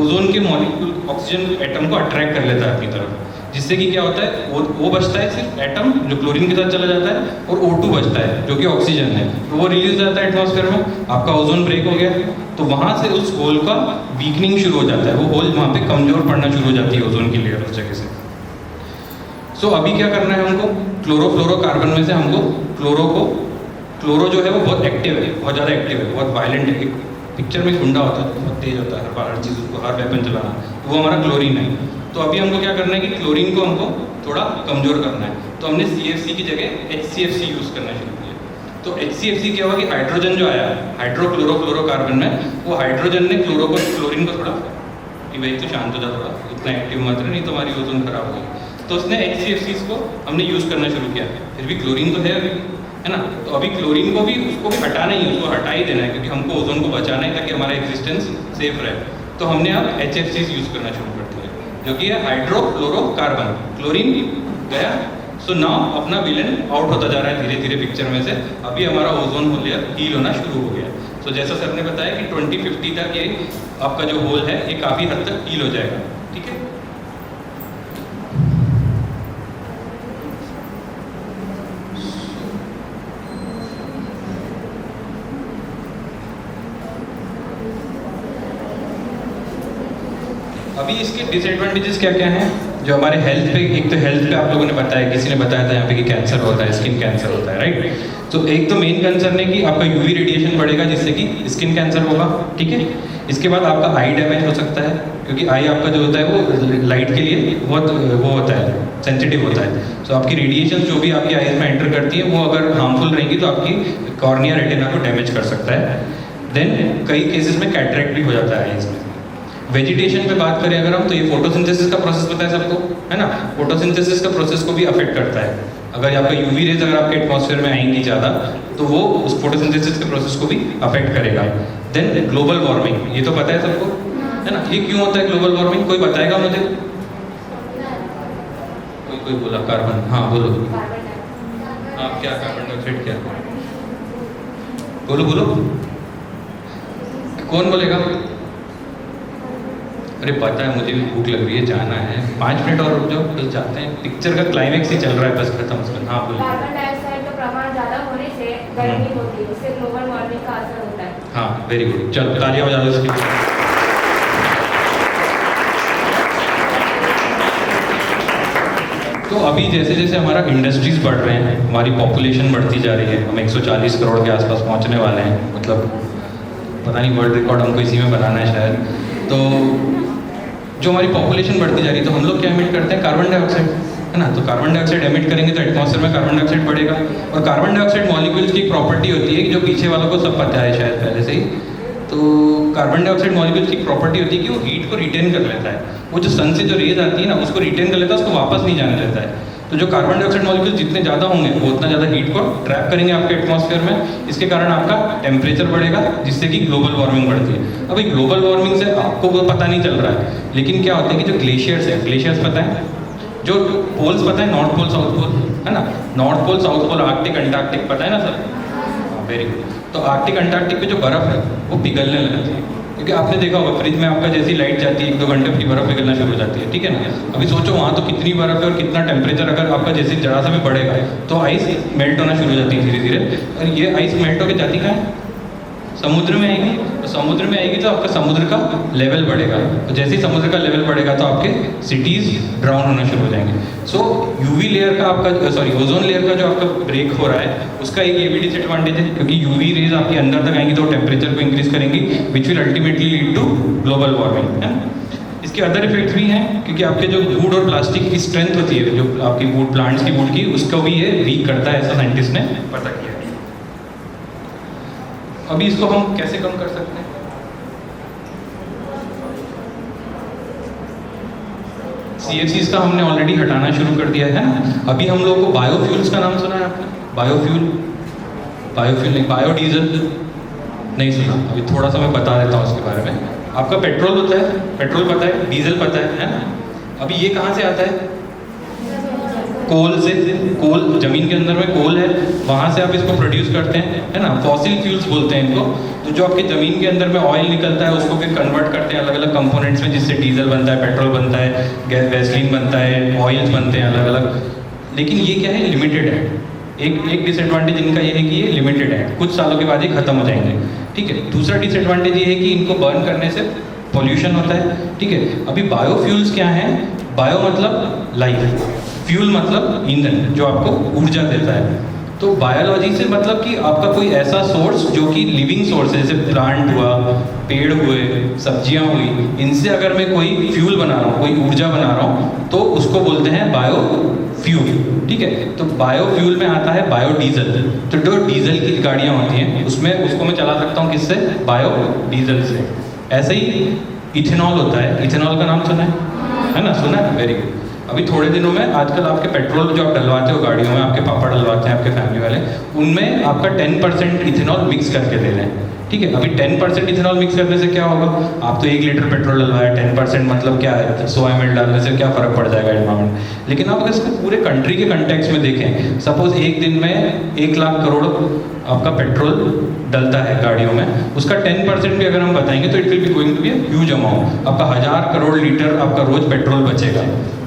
ओजोन के मॉलिक्यूल ऑक्सीजन एटम को अट्रैक्ट कर लेता है अपनी तरफ, जिससे कि क्या होता है, वो बचता है सिर्फ एटम जो क्लोरीन के साथ चला जाता है, और O2 बचता है जो कि ऑक्सीजन है। तो वो रिलीज हो जाता है एटमॉस्फेयर में, आपका ओजोन ब्रेक हो गया। तो वहाँ से उस होल का वीकनिंग शुरू हो जाता है, वो होल वहाँ पे कमजोर पड़ना शुरू हो जाती है ओजोन की लेयर उस जगह से। सो अभी क्या करना है हमको? क्लोरोफ्लोरोकार्बन में से हमको क्लोरो जो है वो बहुत एक्टिव है, बहुत ज़्यादा एक्टिव है, बहुत वायलेंट है। एक पिक्चर में गुंडा होता है, बहुत तेज होता है, हर चीज़ उसको, हर वेपन चलाना, तो वो हमारा क्लोरीन है। तो अभी हमको क्या करना है कि क्लोरीन को हमको थोड़ा कमज़ोर करना है। तो हमने CFC की जगह HCFC यूज़ करना शुरू किया। तो HCFC क्या हुआ कि हाइड्रोजन जो आया हाइड्रोक्लोरोफ्लोरोकार्बन में, वो हाइड्रोजन ने क्लोरीन को थोड़ा कि भाई तो शांत हो जा, थोड़ा इतना एक्टिव मत रहे, नहीं तो हमारी ओजोन खराब होगी। तो उसने HCFCs को हमने यूज़ करना शुरू किया। फिर भी क्लोरीन तो है अभी, है ना। तो अभी क्लोरीन को भी, उसको भी हटाना ही है, उसको हटा ही देना है, क्योंकि हमको ओजोन को बचाना है ताकि हमारा एग्जिस्टेंस सेफ रहे। तो हमने अब HFCs यूज़ करना शुरू कर दिया, जो कि है हाइड्रोक्लोरोकार्बन। क्लोरीन गया, सो नाउ अपना विलन आउट होता जा रहा है धीरे धीरे पिक्चर में से। अभी हमारा ओजोन लेयर हील होना शुरू हो गया। सो जैसा सर ने बताया कि 2050 तक ये आपका जो होल है ये काफ़ी हद तक हील हो जाएगा। ठीक है, अभी इसके डिसएडवांटेजेस क्या क्या हैं जो हमारे हेल्थ पे? एक तो हेल्थ पे आप लोगों ने बताया, किसी ने बताया था यहाँ पे कि कैंसर होता है, स्किन कैंसर होता है, राइट। तो एक तो मेन कंसर्न है कि आपका UV रेडिएशन बढ़ेगा जिससे कि स्किन कैंसर होगा। ठीक है, इसके बाद आपका आई डैमेज हो सकता है, क्योंकि आई आपका जो होता है वो लाइट के लिए बहुत वो होता है, सेंसिटिव होता है। सो आपकी रेडिएशन जो भी आपकी आईज में एंटर करती है वो अगर हार्मफुल रहेंगी तो आपकी कॉर्निया रेटिना को डैमेज कर सकता है। देन कई केसेस में कैटरेक्ट भी हो जाता है आईज में। वेजिटेशन पे बात करें अगर हम, तो ये फोटोसिंथेसिस का प्रोसेस पता है सबको, है ना। फोटोसिंथेसिस का प्रोसेस को भी अफेक्ट करता है। अगर आपका UV रेज अगर आपके एटमॉस्फेयर में आएंगी ज़्यादा तो वो उस फोटोसिंथेसिस के प्रोसेस को भी अफेक्ट करेगा। देन ग्लोबल वार्मिंग, ये तो पता है सबको, है ना। ये क्यों होता है ग्लोबल वार्मिंग? कोई बताएगा मुझे? कोई बोला कार्बन, हाँ बोलो आप, क्या कार्बन डाइऑक्साइड क्या? बोलो कौन बोलेगा? अरे पता है, मुझे भी भूख लग रही है, जाना है, 5 मिनट और रुक जाओ, कल जाते हैं, पिक्चर का क्लाइमेक्स ही चल रहा है, बस खत्म उसका। हाँ बोलिए। कार्बन डाइऑक्साइड का प्रमाण ज़्यादा होने से गर्मी होती है, इससे ग्लोबल वार्मिंग का असर होता है। हाँ वेरी गुड, चलो तालियां बजा दो इसके लिए। तो अभी जैसे जैसे हमारा इंडस्ट्रीज बढ़ रहे हैं, हमारी पॉपुलेशन बढ़ती जा रही है, हम 140 करोड़ के आसपास पहुंचने वाले हैं, मतलब पता नहीं वर्ल्ड रिकॉर्ड हमको इसी में बनाना है शायद। तो जो हमारी पॉपुलेशन बढ़ती जा रही है तो हम लोग क्या एमिट करते हैं, कार्बन डाइऑक्साइड, है ना। तो कार्बन डाइऑक्साइड एमिट करेंगे तो एटमॉस्फेयर में कार्बन डाइऑक्साइड बढ़ेगा। और कार्बन डाइऑक्साइड मॉलिक्यूल्स की एक प्रॉपर्टी होती है कि जो पीछे वालों को सब पता है शायद पहले से ही, तो कार्बन डाइऑक्साइड मॉलिक्यूल्स की प्रॉपर्टी होती है कि वो हीट को रिटेन कर लेता है। वो जो सन से जो रेज आती है ना उसको रिटेन कर लेता है, उसको वापस नहीं जाने देता है। तो जो कार्बन डाइऑक्साइड मॉलिक्यूल जितने ज़्यादा होंगे वो उतना ज़्यादा हीट को ट्रैप करेंगे आपके एटमॉस्फेयर में। इसके कारण आपका टेम्परेचर बढ़ेगा, जिससे कि ग्लोबल वार्मिंग बढ़ती है। अभी ग्लोबल वार्मिंग से आपको वो पता नहीं चल रहा है, लेकिन क्या होता है कि जो ग्लेशियर्स है, ग्लेशियर्स पता है, जो पोल्स पता है, नॉर्थ पोल साउथ पोल, है ना। North pole south pole, Arctic Antarctic पता है ना सर, वेरी गुड। तो आर्कटिक अंटार्कटिक पे जो बर्फ़ है वो पिघलने लगती है, क्योंकि आपने देखा होगा फ्रिज में आपका जैसी लाइट जाती है 1-2 घंटे फिर बर्फ़ पिघलना शुरू हो जाती है, ठीक है ना। अभी सोचो वहाँ तो कितनी बर्फ़ है और कितना टेम्परेचर अगर आपका जैसे जरा सा भी बढ़ेगा तो आइस मेल्ट होना शुरू हो जाती है धीरे धीरे। और ये आइस मेल्ट होकर जाती कहाँ है, समुद्र में आएगी। तो समुद्र में आएगी तो आपका समुद्र का लेवल बढ़ेगा, तो जैसे ही समुद्र का लेवल बढ़ेगा तो आपके सिटीज़ ड्राउन होना शुरू हो जाएंगे। सो यूवी लेयर का आपका ओजोन लेयर का जो आपका ब्रेक हो रहा है उसका एक ये भी डिसएडवांटेज है, क्योंकि यूवी रेज आपके अंदर तक आएंगी तो टेम्परेचर को इंक्रीज करेंगी, which will ultimately lead to global warming, है ना। इसके अदर इफेक्ट्स भी हैं, क्योंकि आपके जो वुड और प्लास्टिक की स्ट्रेंथ होती है, जो आपकी वुड प्लांट्स की वुड की, उसको भी ये वीक करता है, ऐसा साइंटिस्ट ने पता किया है। अभी इसको हम कैसे कम कर सकते हैं? CFCs का हमने ऑलरेडी हटाना शुरू कर दिया है ना। अभी हम लोग को बायोफ्यूल्स का नाम सुना है आपने? बायोफ्यूल नहीं, बायोडीजल नहीं सुना। अभी थोड़ा सा मैं बता देता हूँ उसके बारे में। आपका पेट्रोल होता है, पेट्रोल पता है, डीजल पता है ना। अभी ये कहाँ से आता है? कोल से। कोल जमीन के अंदर में कोल है, वहाँ से आप इसको प्रोड्यूस करते हैं, है ना। फॉसिल फ्यूल्स बोलते हैं इनको। तो जो आपकी ज़मीन के अंदर में ऑयल निकलता है उसको फिर कन्वर्ट करते हैं अलग अलग कंपोनेंट्स में, जिससे डीजल बनता है, पेट्रोल बनता है, गैसोलीन बनता है, ऑयल्स बनते हैं अलग अलग। लेकिन ये क्या है, लिमिटेड है। एक डिसएडवांटेज इनका ये है कि ये लिमिटेड है, कुछ सालों के बाद ये खत्म हो जाएंगे, ठीक है। दूसरा डिसएडवांटेज ये है कि इनको बर्न करने से पॉल्यूशन होता है, ठीक है। अभी बायोफ्यूल्स क्या हैं? बायो मतलब लाइफ, फ्यूल मतलब ईंधन जो आपको ऊर्जा देता है। तो बायोलॉजी से मतलब कि आपका कोई ऐसा सोर्स जो कि लिविंग सोर्स है, जैसे प्लांट हुआ, पेड़ हुए, सब्जियां हुई, इनसे अगर मैं कोई फ्यूल बना रहा हूँ, कोई ऊर्जा बना रहा हूँ, तो उसको बोलते हैं बायोफ्यूल, ठीक है। तो बायोफ्यूल में आता है बायोडीजल। तो जो डीजल की गाड़ियाँ होती हैं उसमें उसको मैं चला सकता हूँ किससे? बायोडीजल से। ऐसे ही इथेनॉल होता है, इथेनॉल का नाम सुना है ना, सुना है, वेरी गुड। अभी थोड़े दिनों में आजकल आपके पेट्रोल जो आप डलवाते हो गाड़ियों में, आपके पापा डलवाते हैं, आपके फैमिली वाले, उनमें आपका 10% इथेनॉल मिक्स करके दे रहे हैं, ठीक है। अभी 10% इथेनॉल मिक्स करने से क्या होगा? आप तो 1 लीटर पेट्रोल डलवाया, 10% मतलब क्या है, 100 ml डालने से क्या फ़र्क पड़ जाएगा एनवायरमेंट। लेकिन आप अगर इसको पूरे कंट्री के कंटेक्स्ट में देखें, सपोज एक दिन में 1 लाख करोड़ आपका पेट्रोल डलता है गाड़ियों में, उसका 10% भी अगर हम बताएंगे तो it will be going to be huge amount. आपका 1000 करोड़ लीटर आपका रोज पेट्रोल बचेगा।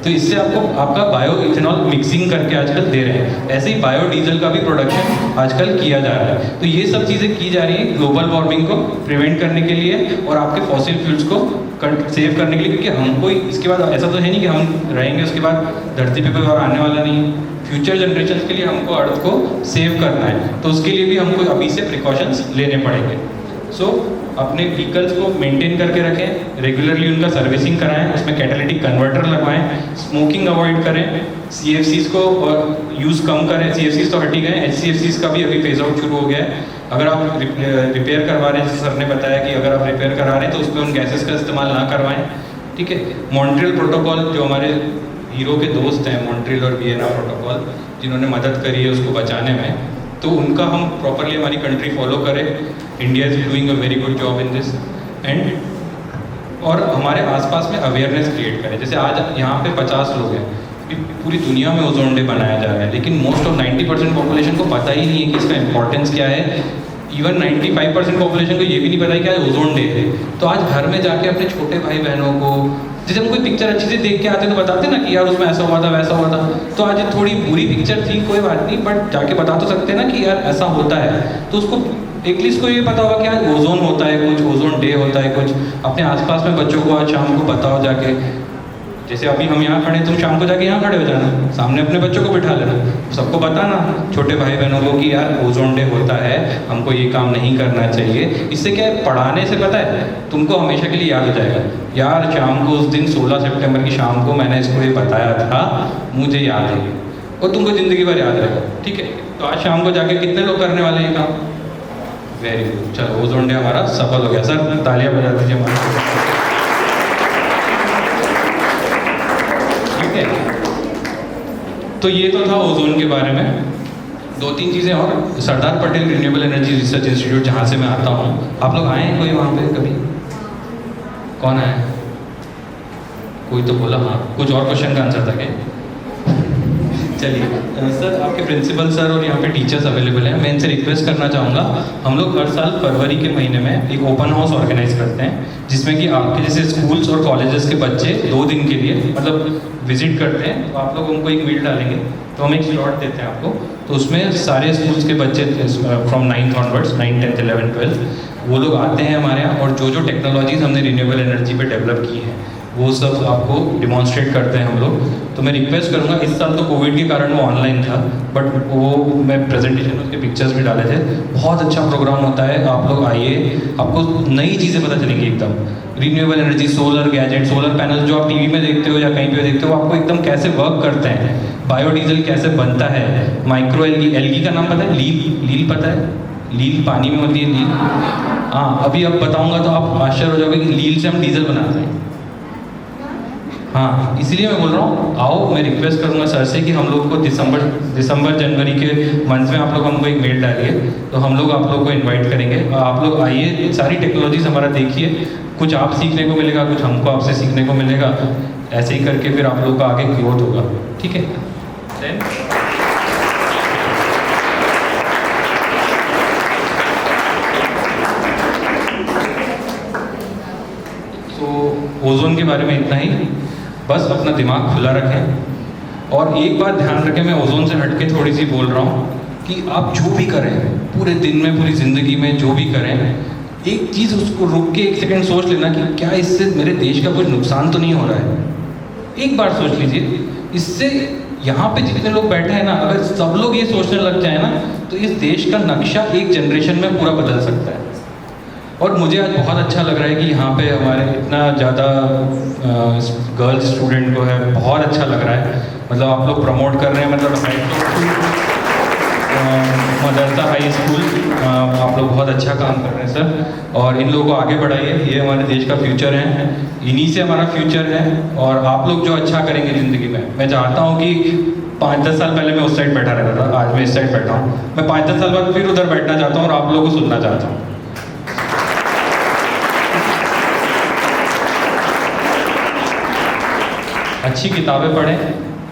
तो इससे आपको आपका बायो इथेनॉल मिक्सिंग करके आजकल दे रहे हैं। ऐसे ही बायोडीजल का भी प्रोडक्शन आजकल किया जा रहा है। तो ये सब चीज़ें की जा रही हैं ग्लोबल वार्मिंग को प्रिवेंट करने के लिए और आपके फॉसिल फ्यूल्स को सेव करने के लिए, क्योंकि हमको इसके बाद ऐसा तो है नहीं कि हम रहेंगे उसके बाद धरती पे कोई और आने वाला नहीं है। फ्यूचर जनरेशन के लिए हमको अर्थ को सेव करना है, तो उसके लिए भी हमको अभी से प्रिकॉशंस लेने पड़ेंगे। सो अपने व्हीकल्स को मेंटेन करके रखें, रेगुलरली उनका सर्विसिंग कराएं, उसमें कैटालिटिक कन्वर्टर लगवाएं, स्मोकिंग अवॉइड करें, CFCs को और यूज़ कम करें। CFCs तो हट ही गए, HCFCs का भी अभी फेज आउट शुरू हो गया है। अगर आप रिपेयर करवा रहे हैं, जैसे सर ने बताया कि अगर आप रिपेयर करा रहे हैं तो उसमें उन गैसेस का इस्तेमाल ना करवाएं, ठीक है। मॉन्ट्रियल प्रोटोकॉल जो हमारे हीरो के दोस्त हैं, मॉन्ट्रियल और वियना प्रोटोकॉल, जिन्होंने मदद करी है उसको बचाने में, तो उनका हम प्रॉपरली हमारी कंट्री फॉलो करें। India is doing a very good job in this and और हमारे आसपास में अवेयरनेस क्रिएट करें। जैसे आज यहाँ पे 50 लोग हैं, पूरी दुनिया में ओजोन डे बनाया जा रहा है, लेकिन मोस्ट ऑफ 90% पॉपुलेशन को पता ही नहीं है कि इसका इंपॉर्टेंस क्या है। इवन 95% पॉपुलेशन को ये भी नहीं पता है कि आज ओजोन डे है। तो आज घर में जाके अपने छोटे भाई बहनों को, जैसे हम कोई पिक्चर अच्छी से देख के आते तो बताते ना कि यार उसमें ऐसा हुआ था वैसा हुआ था, तो आज थोड़ी बुरी पिक्चर थी कोई बात नहीं, बट जाके बता तो सकते ना कि यार ऐसा होता है। तो उसको एटलीस्ट को ये पता होगा कि आज ओजोन होता है, कुछ ओजोन डे होता है, कुछ अपने आसपास में बच्चों को आज शाम को बताओ जाके। जैसे अभी हम यहाँ खड़े हैं, तुम शाम को जाके यहाँ खड़े हो जाना, सामने अपने बच्चों को बिठा लेना, सबको बताना छोटे भाई बहनों को कि यार ओजोन डे होता है, हमको ये काम नहीं करना चाहिए। इससे क्या है, पढ़ाने से पता है तुमको हमेशा के लिए याद हो जाएगा, यार शाम को उस दिन 16 सितंबर की शाम को मैंने इसको ये बताया था, मुझे याद है, और तुमको ज़िंदगी भर याद रहेगा। ठीक है, तो आज शाम को जाके कितने लोग करने वाले हैं काम? वेरी गुड, चलो ओजोन डे हमारा सफल हो गया। सर तालियां बजा दीजिए हमारे। ठीक है, तो ये तो था ओजोन के बारे में। 2-3 चीज़ें और, Sardar Patel renewable energy research institute जहाँ से मैं आता हूँ, आप लोग आए हैं कोई वहाँ पे कभी? कौन आया? कोई तो बोला हाँ, कुछ और क्वेश्चन का आंसर था क्या? चलिए सर, आपके प्रिंसिपल सर और यहाँ पे टीचर्स अवेलेबल हैं, मैं इनसे रिक्वेस्ट करना चाहूँगा, हम लोग हर साल फरवरी के महीने में एक ओपन हाउस ऑर्गेनाइज करते हैं, जिसमें कि आपके जैसे स्कूल्स और कॉलेजेस के बच्चे 2 दिन के लिए मतलब विजिट करते हैं, तो आप लोग उनको एक मील डालेंगे, तो हम एक स्लॉट देते हैं आपको, तो उसमें सारे स्कूल्स के बच्चे from 9th onwards, 9th 10th 11th 12th वो लोग आते हैं हमारे यहाँ, और जो जो टेक्नोलॉजीज़ हमने रिन्यूएबल एनर्जी पे डेवलप की हैं वो सब आपको डिमॉन्स्ट्रेट करते हैं हम लोग। तो मैं रिक्वेस्ट करूँगा, इस साल तो कोविड के कारण वो ऑनलाइन था, बट वो मैं प्रेजेंटेशन उसके पिक्चर्स भी डाले थे, बहुत अच्छा प्रोग्राम होता है, आप लोग आइए, आपको नई चीज़ें पता चलेंगी एकदम। Renewable energy, solar gadget, solar panel जो आप टीवी में देखते हो या कहीं पे देखते हो, आपको एकदम कैसे वर्क करते हैं, बायोडीजल कैसे बनता है, माइक्रो एलगी, एलगी का नाम पता है? लील पता है? लील पानी में होती है, लील। हाँ, अभी अब बताऊँगा तो आप आश्चर्य हो जाओगे कि लील से हम डीजल बनाते हैं। हाँ, इसलिए मैं बोल रहा हूँ, आओ, मैं रिक्वेस्ट करूँगा सर से कि हम लोग को दिसंबर जनवरी के मंथ में आप लोग हमको एक मेल डालिए, तो हम लोग आप लोग को इनवाइट करेंगे, और आप लोग आइए, सारी टेक्नोलॉजीज हमारा देखिए, कुछ आप सीखने को मिलेगा, कुछ हमको आपसे सीखने को मिलेगा, ऐसे ही करके फिर आप लोग का आगे ग्रोथ होगा। ठीक है, तो ओजोन के बारे में इतना ही, बस अपना दिमाग खुला रखें, और एक बात ध्यान रखें, मैं ओजोन से हटके थोड़ी सी बोल रहा हूँ कि आप जो भी करें पूरे दिन में, पूरी ज़िंदगी में जो भी करें, एक चीज़ उसको रुक के 1 सेकंड सोच लेना कि क्या इससे मेरे देश का कोई नुकसान तो नहीं हो रहा है। एक बार सोच लीजिए, इससे यहाँ पे जितने लोग बैठे हैं ना, अगर सब लोग ये सोचने लग जाए ना, तो इस देश का नक्शा एक जनरेशन में पूरा बदल सकता है। और मुझे आज बहुत अच्छा लग रहा है कि यहाँ पे हमारे इतना ज़्यादा गर्ल्स स्टूडेंट को है, बहुत अच्छा लग रहा है, मतलब आप लोग प्रमोट कर रहे हैं, मतलब मदरसा हाई स्कूल, आप लोग बहुत अच्छा काम कर रहे हैं सर, और इन लोगों को आगे बढ़ाइए, ये हमारे देश का फ्यूचर है, इन्हीं से हमारा फ्यूचर है, और आप लोग जो अच्छा करेंगे ज़िंदगी में, मैं चाहता हूँ कि 5-10 साल पहले मैं उस साइड बैठा रहता था, आज मैं इस साइड बैठा हूँ, मैं 5-10 साल बाद फिर उधर बैठना चाहता हूँ और आप लोगों को सुनना चाहता हूँ। अच्छी किताबें पढ़ें,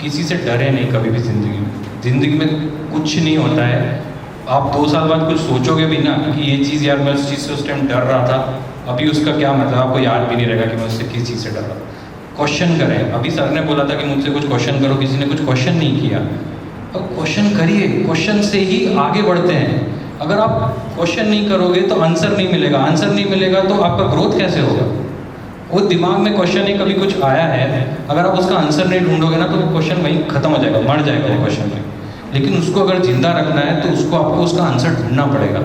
किसी से डरे नहीं कभी भी ज़िंदगी में कुछ नहीं होता है। आप 2 साल बाद कुछ सोचोगे भी ना कि ये चीज़ यार मैं उस चीज़ से उस टाइम डर रहा था, अभी उसका क्या मतलब, आपको याद भी नहीं रहेगा कि मैं उससे किस चीज़ से डर रहा। क्वेश्चन करें, अभी सर ने बोला था कि मुझसे कुछ क्वेश्चन करो, किसी ने कुछ क्वेश्चन नहीं किया, अब क्वेश्चन करिए, क्वेश्चन से ही आगे बढ़ते हैं। अगर आप क्वेश्चन नहीं करोगे तो आंसर नहीं मिलेगा, आंसर नहीं मिलेगा तो आपका ग्रोथ कैसे होगा। वो दिमाग में क्वेश्चन ही कभी कुछ आया है, अगर आप उसका आंसर नहीं ढूंढोगे ना तो वो क्वेश्चन वहीं खत्म हो जाएगा, मर जाएगा वो क्वेश्चन में। लेकिन उसको अगर जिंदा रखना है तो उसको आपको उसका आंसर ढूंढना पड़ेगा।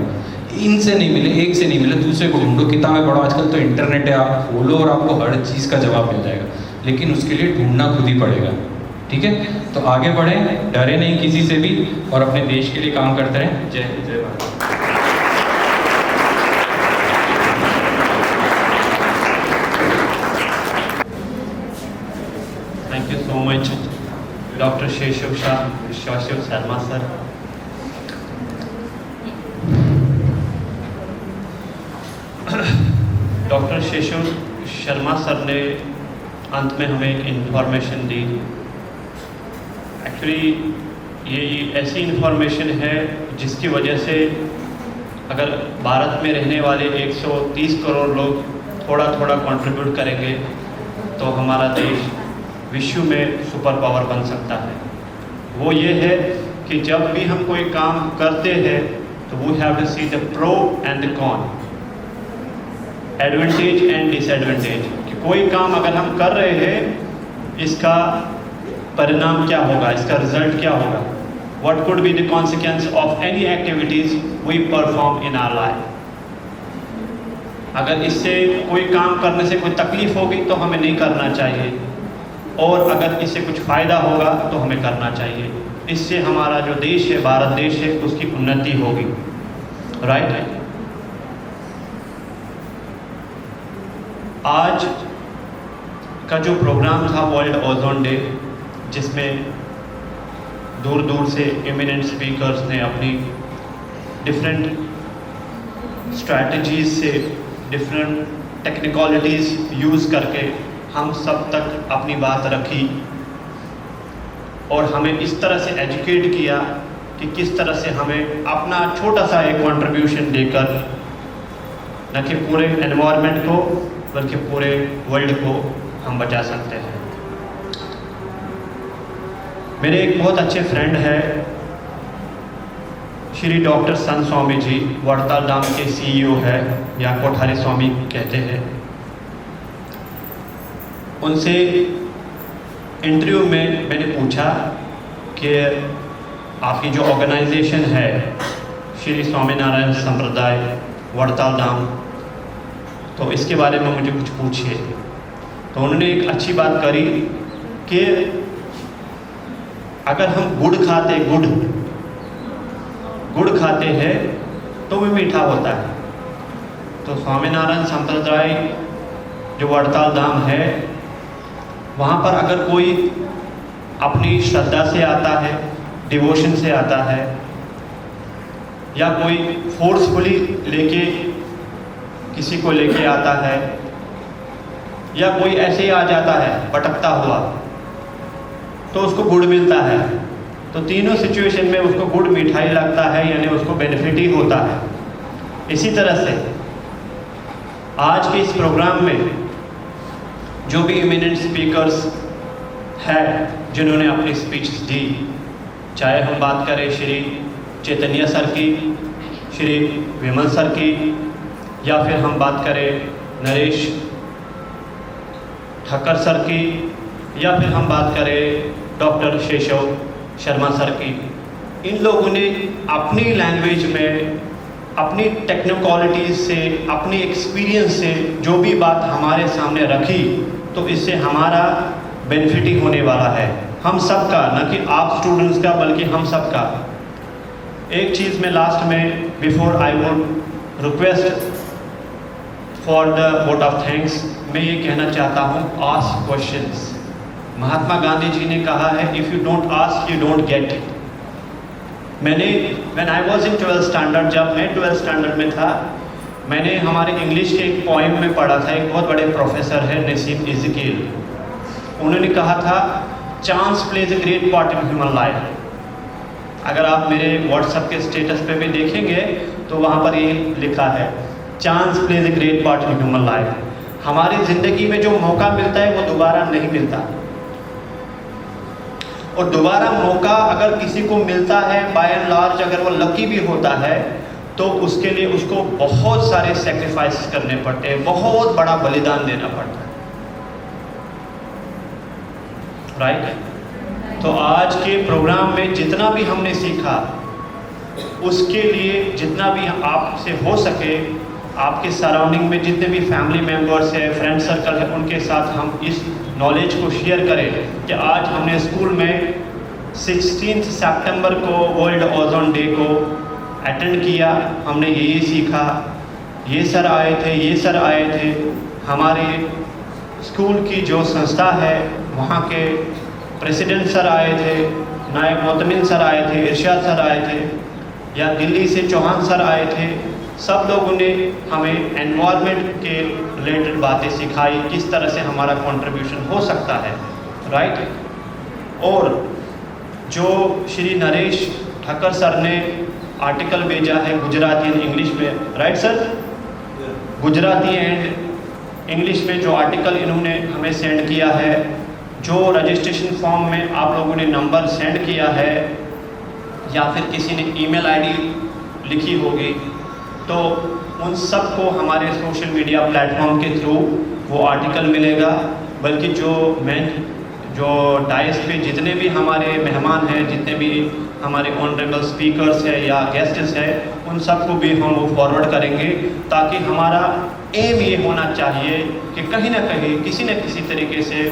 इनसे नहीं मिले, एक से नहीं मिले, दूसरे को ढूंढो, किताबें पढ़ो, आजकल तो इंटरनेट है, आप खोलो और आपको हर चीज़ का जवाब मिल जाएगा, लेकिन उसके लिए ढूंढना खुद ही पड़ेगा। ठीक है, तो आगे बढ़ें, डरे नहीं किसी से भी, और अपने देश के लिए काम करते रहें। जय हिंद, जय Bharat. Thank you so much, Dr. Sheshav Sharma sir. Doctor Sheshav Sharma sir ने अंत में हमें एक इन्फॉर्मेशन दी। एक्चुअली ये ऐसी इन्फॉर्मेशन है जिसकी वजह से अगर भारत में रहने वाले 130 करोड़ लोग थोड़ा थोड़ा कंट्रीब्यूट करेंगे तो हमारा देश विश्व में सुपर पावर बन सकता है। वो ये है कि जब भी हम कोई काम करते हैं तो we have to see the pro and the con, advantage and disadvantage. कि कोई काम अगर हम कर रहे हैं इसका परिणाम क्या होगा, इसका रिजल्ट क्या होगा, what could be the consequence of any activities we perform in our life। अगर इससे कोई काम करने से कोई तकलीफ होगी तो हमें नहीं करना चाहिए, और अगर इससे कुछ फ़ायदा होगा तो हमें करना चाहिए। इससे हमारा जो देश है, भारत देश है, उसकी उन्नति होगी। राइट। आज का जो प्रोग्राम था वर्ल्ड ओजोन डे, जिसमें दूर दूर से एमिनेंट स्पीकर्स ने अपनी डिफरेंट स्ट्रैटेजीज से, डिफरेंट टेक्निकलिटीज़ यूज़ करके हम सब तक अपनी बात रखी और हमें इस तरह से एजुकेट किया कि किस तरह से हमें अपना छोटा सा एक कंट्रीब्यूशन देकर न कि पूरे एनवायरनमेंट को बल्कि पूरे वर्ल्ड को हम बचा सकते हैं। मेरे एक बहुत अच्छे फ्रेंड है श्री डॉक्टर सन स्वामी जी, वड़ताल धाम के CEO है, या कोठारी स्वामी कहते हैं। उनसे इंटरव्यू में मैंने पूछा कि आपकी जो ऑर्गेनाइजेशन है श्री स्वामीनारायण संप्रदाय वड़ताल धाम, तो इसके बारे में मुझे कुछ पूछिए। तो उन्होंने एक अच्छी बात करी कि अगर हम गुड़ खाते हैं तो भी मीठा होता है। तो स्वामीनारायण संप्रदाय जो वड़ताल धाम है, वहाँ पर अगर कोई अपनी श्रद्धा से आता है, डिवोशन से आता है, या कोई फोर्सफुली लेके किसी को लेके आता है, या कोई ऐसे ही आ जाता है भटकता हुआ, तो उसको गुड़ मिलता है। तो तीनों सिचुएशन में उसको गुड़ मिठाई लगता है, यानी उसको बेनिफिट ही होता है। इसी तरह से आज के इस प्रोग्राम में जो भी इमिनेंट स्पीकर्स हैं जिन्होंने अपनी स्पीच दी, चाहे हम बात करें श्री चैतन्य सर की, श्री विमल सर की, या फिर हम बात करें नरेश ठक्कर सर की, या फिर हम बात करें डॉक्टर शेषव शर्मा सर की, इन लोगों ने अपनी लैंग्वेज में, अपनी टेक्निकलिटीज़ से, अपनी एक्सपीरियंस से जो भी बात हमारे सामने रखी, तो इससे हमारा बेनिफिट ही होने वाला है, हम सब का, न कि आप स्टूडेंट्स का बल्कि हम सब का। एक चीज़ में लास्ट में, before I would request for the vote of thanks, मैं ये कहना चाहता हूँ, आस्क क्वेश्चंस। महात्मा गांधी जी ने कहा है, if you don't ask you don't get. मैंने when I was in 12th standard, जब मैं 12th स्टैंडर्ड में था, मैंने हमारे इंग्लिश के एक पोइम में पढ़ा था। एक बहुत बड़े प्रोफेसर है नसीम इज़कील, उन्होंने कहा था, chance plays a great part in human life. अगर आप मेरे व्हाट्सएप के स्टेटस पे भी देखेंगे तो वहाँ पर ये लिखा है, chance plays a great part in human life. हमारी ज़िंदगी में जो मौका मिलता है वो दोबारा नहीं मिलता, और दोबारा मौका अगर किसी को मिलता है, बाय एंड लार्ज अगर वो लकी भी होता है, तो उसके लिए उसको बहुत सारे सेक्रीफाइस करने पड़ते हैं, बहुत बड़ा बलिदान देना पड़ता है। राइट। तो आज के प्रोग्राम में जितना भी हमने सीखा, उसके लिए जितना भी आपसे हो सके, आपके सराउंडिंग में जितने भी फैमिली मेम्बर्स हैं, फ्रेंड सर्कल है, उनके साथ हम इस नॉलेज को शेयर करें कि आज हमने स्कूल में 16 सितंबर को वर्ल्ड ओजोन डे को अटेंड किया। हमने यही सीखा, ये सर आए थे, ये सर आए थे, हमारे स्कूल की जो संस्था है वहाँ के प्रेसिडेंट सर आए थे, नायब मोतमिन सर आए थे, इरशाद सर आए थे, या दिल्ली से चौहान सर आए थे। सब लोगों ने हमें एनवायरनमेंट के रिलेटेड बातें सिखाई, किस तरह से हमारा कंट्रीब्यूशन हो सकता है। राइट। और जो श्री नरेश ठक्कर सर ने आर्टिकल भेजा है गुजराती एंड इंग्लिश में, right sir, Gujarati and English में जो आर्टिकल इन्होंने हमें सेंड किया है, जो रजिस्ट्रेशन फॉर्म में आप लोगों ने नंबर सेंड किया है, या फिर किसी ने ईमेल आईडी लिखी होगी, तो उन सब को हमारे सोशल मीडिया प्लेटफॉर्म के थ्रू वो आर्टिकल मिलेगा। बल्कि जो जो डाइस पे जितने भी हमारे मेहमान हैं, जितने भी हमारे ऑनरेबल स्पीकर्स हैं या गेस्ट्स हैं, उन सबको भी हम वो फॉरवर्ड करेंगे, ताकि हमारा एम ये होना चाहिए कि कहीं ना कहीं किसी न किसी तरीके से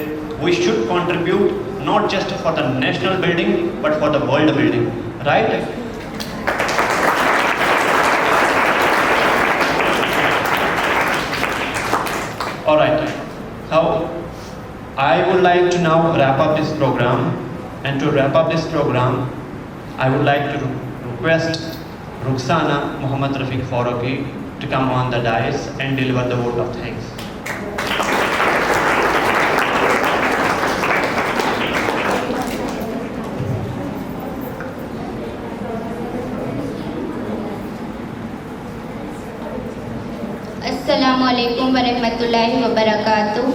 we should contribute not just for the national building but for the world building, right? All right. Now, I would like to now wrap up this program, and to wrap up this program, I would like to request Ruxana Muhammad Rafiq Faruqi to come on the dais and deliver the vote of thanks. Assalamualaikum warahmatullahi wabarakatuh.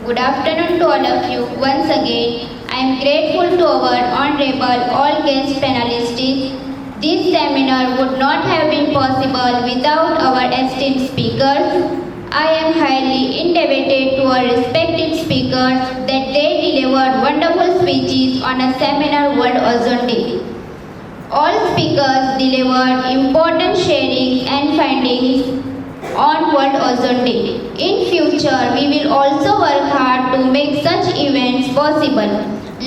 Good afternoon to all of you. Once again, I am grateful to our honorable all guest panelists. This seminar would not have been possible without our esteemed speakers. I am highly indebted to our respected speakers that they delivered wonderful speeches on a seminar World Ozone Day. All speakers delivered important sharings and findings on World Ozone Day. In future, we will also work hard to make such events possible.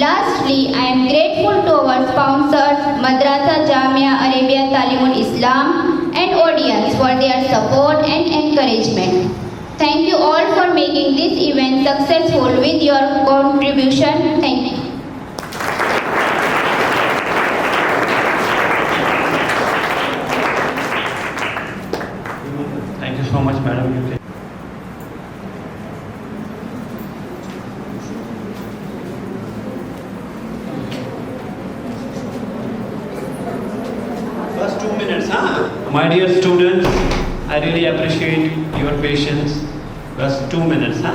Lastly, I am grateful to our sponsors, Madrasa Jamia Arabia Talimul Islam, and audience for their support and encouragement. Thank you all for making this event successful with your contribution. Thank you. Thank you so much, madam. You can- First 2 minutes, huh? My dear students, I really appreciate your patience. First 2 minutes, huh?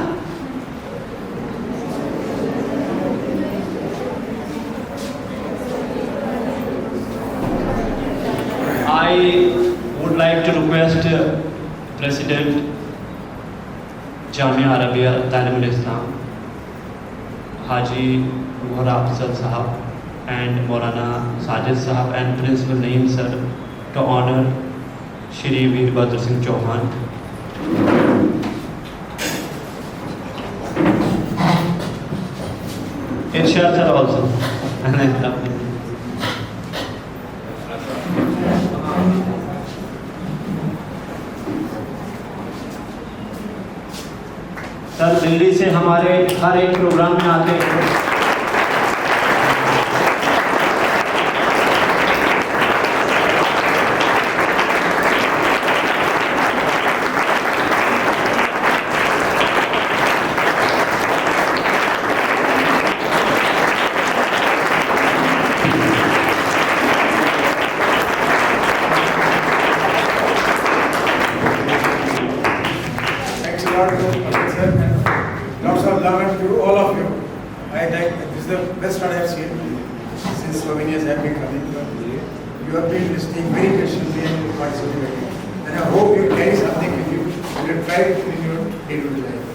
I would like to request President Jamia Arabia Talimul Islam, Haji Muhra Afzal Sahab and Maulana Sajid Sahab and Principal Naeem Sir to honor Shri Veerbhadra Singh Chauhan. Irshad Sir also. Sir Delhi से हमारे हर एक प्रोग्राम में आते हैं। Thanks a lot to sir and lots of love to all of you. I like this is the best one I have seen since Slovenians have been coming. You have been listening very patiently and participating. And I hope you carry something with you. You will try it in your day-to-day life.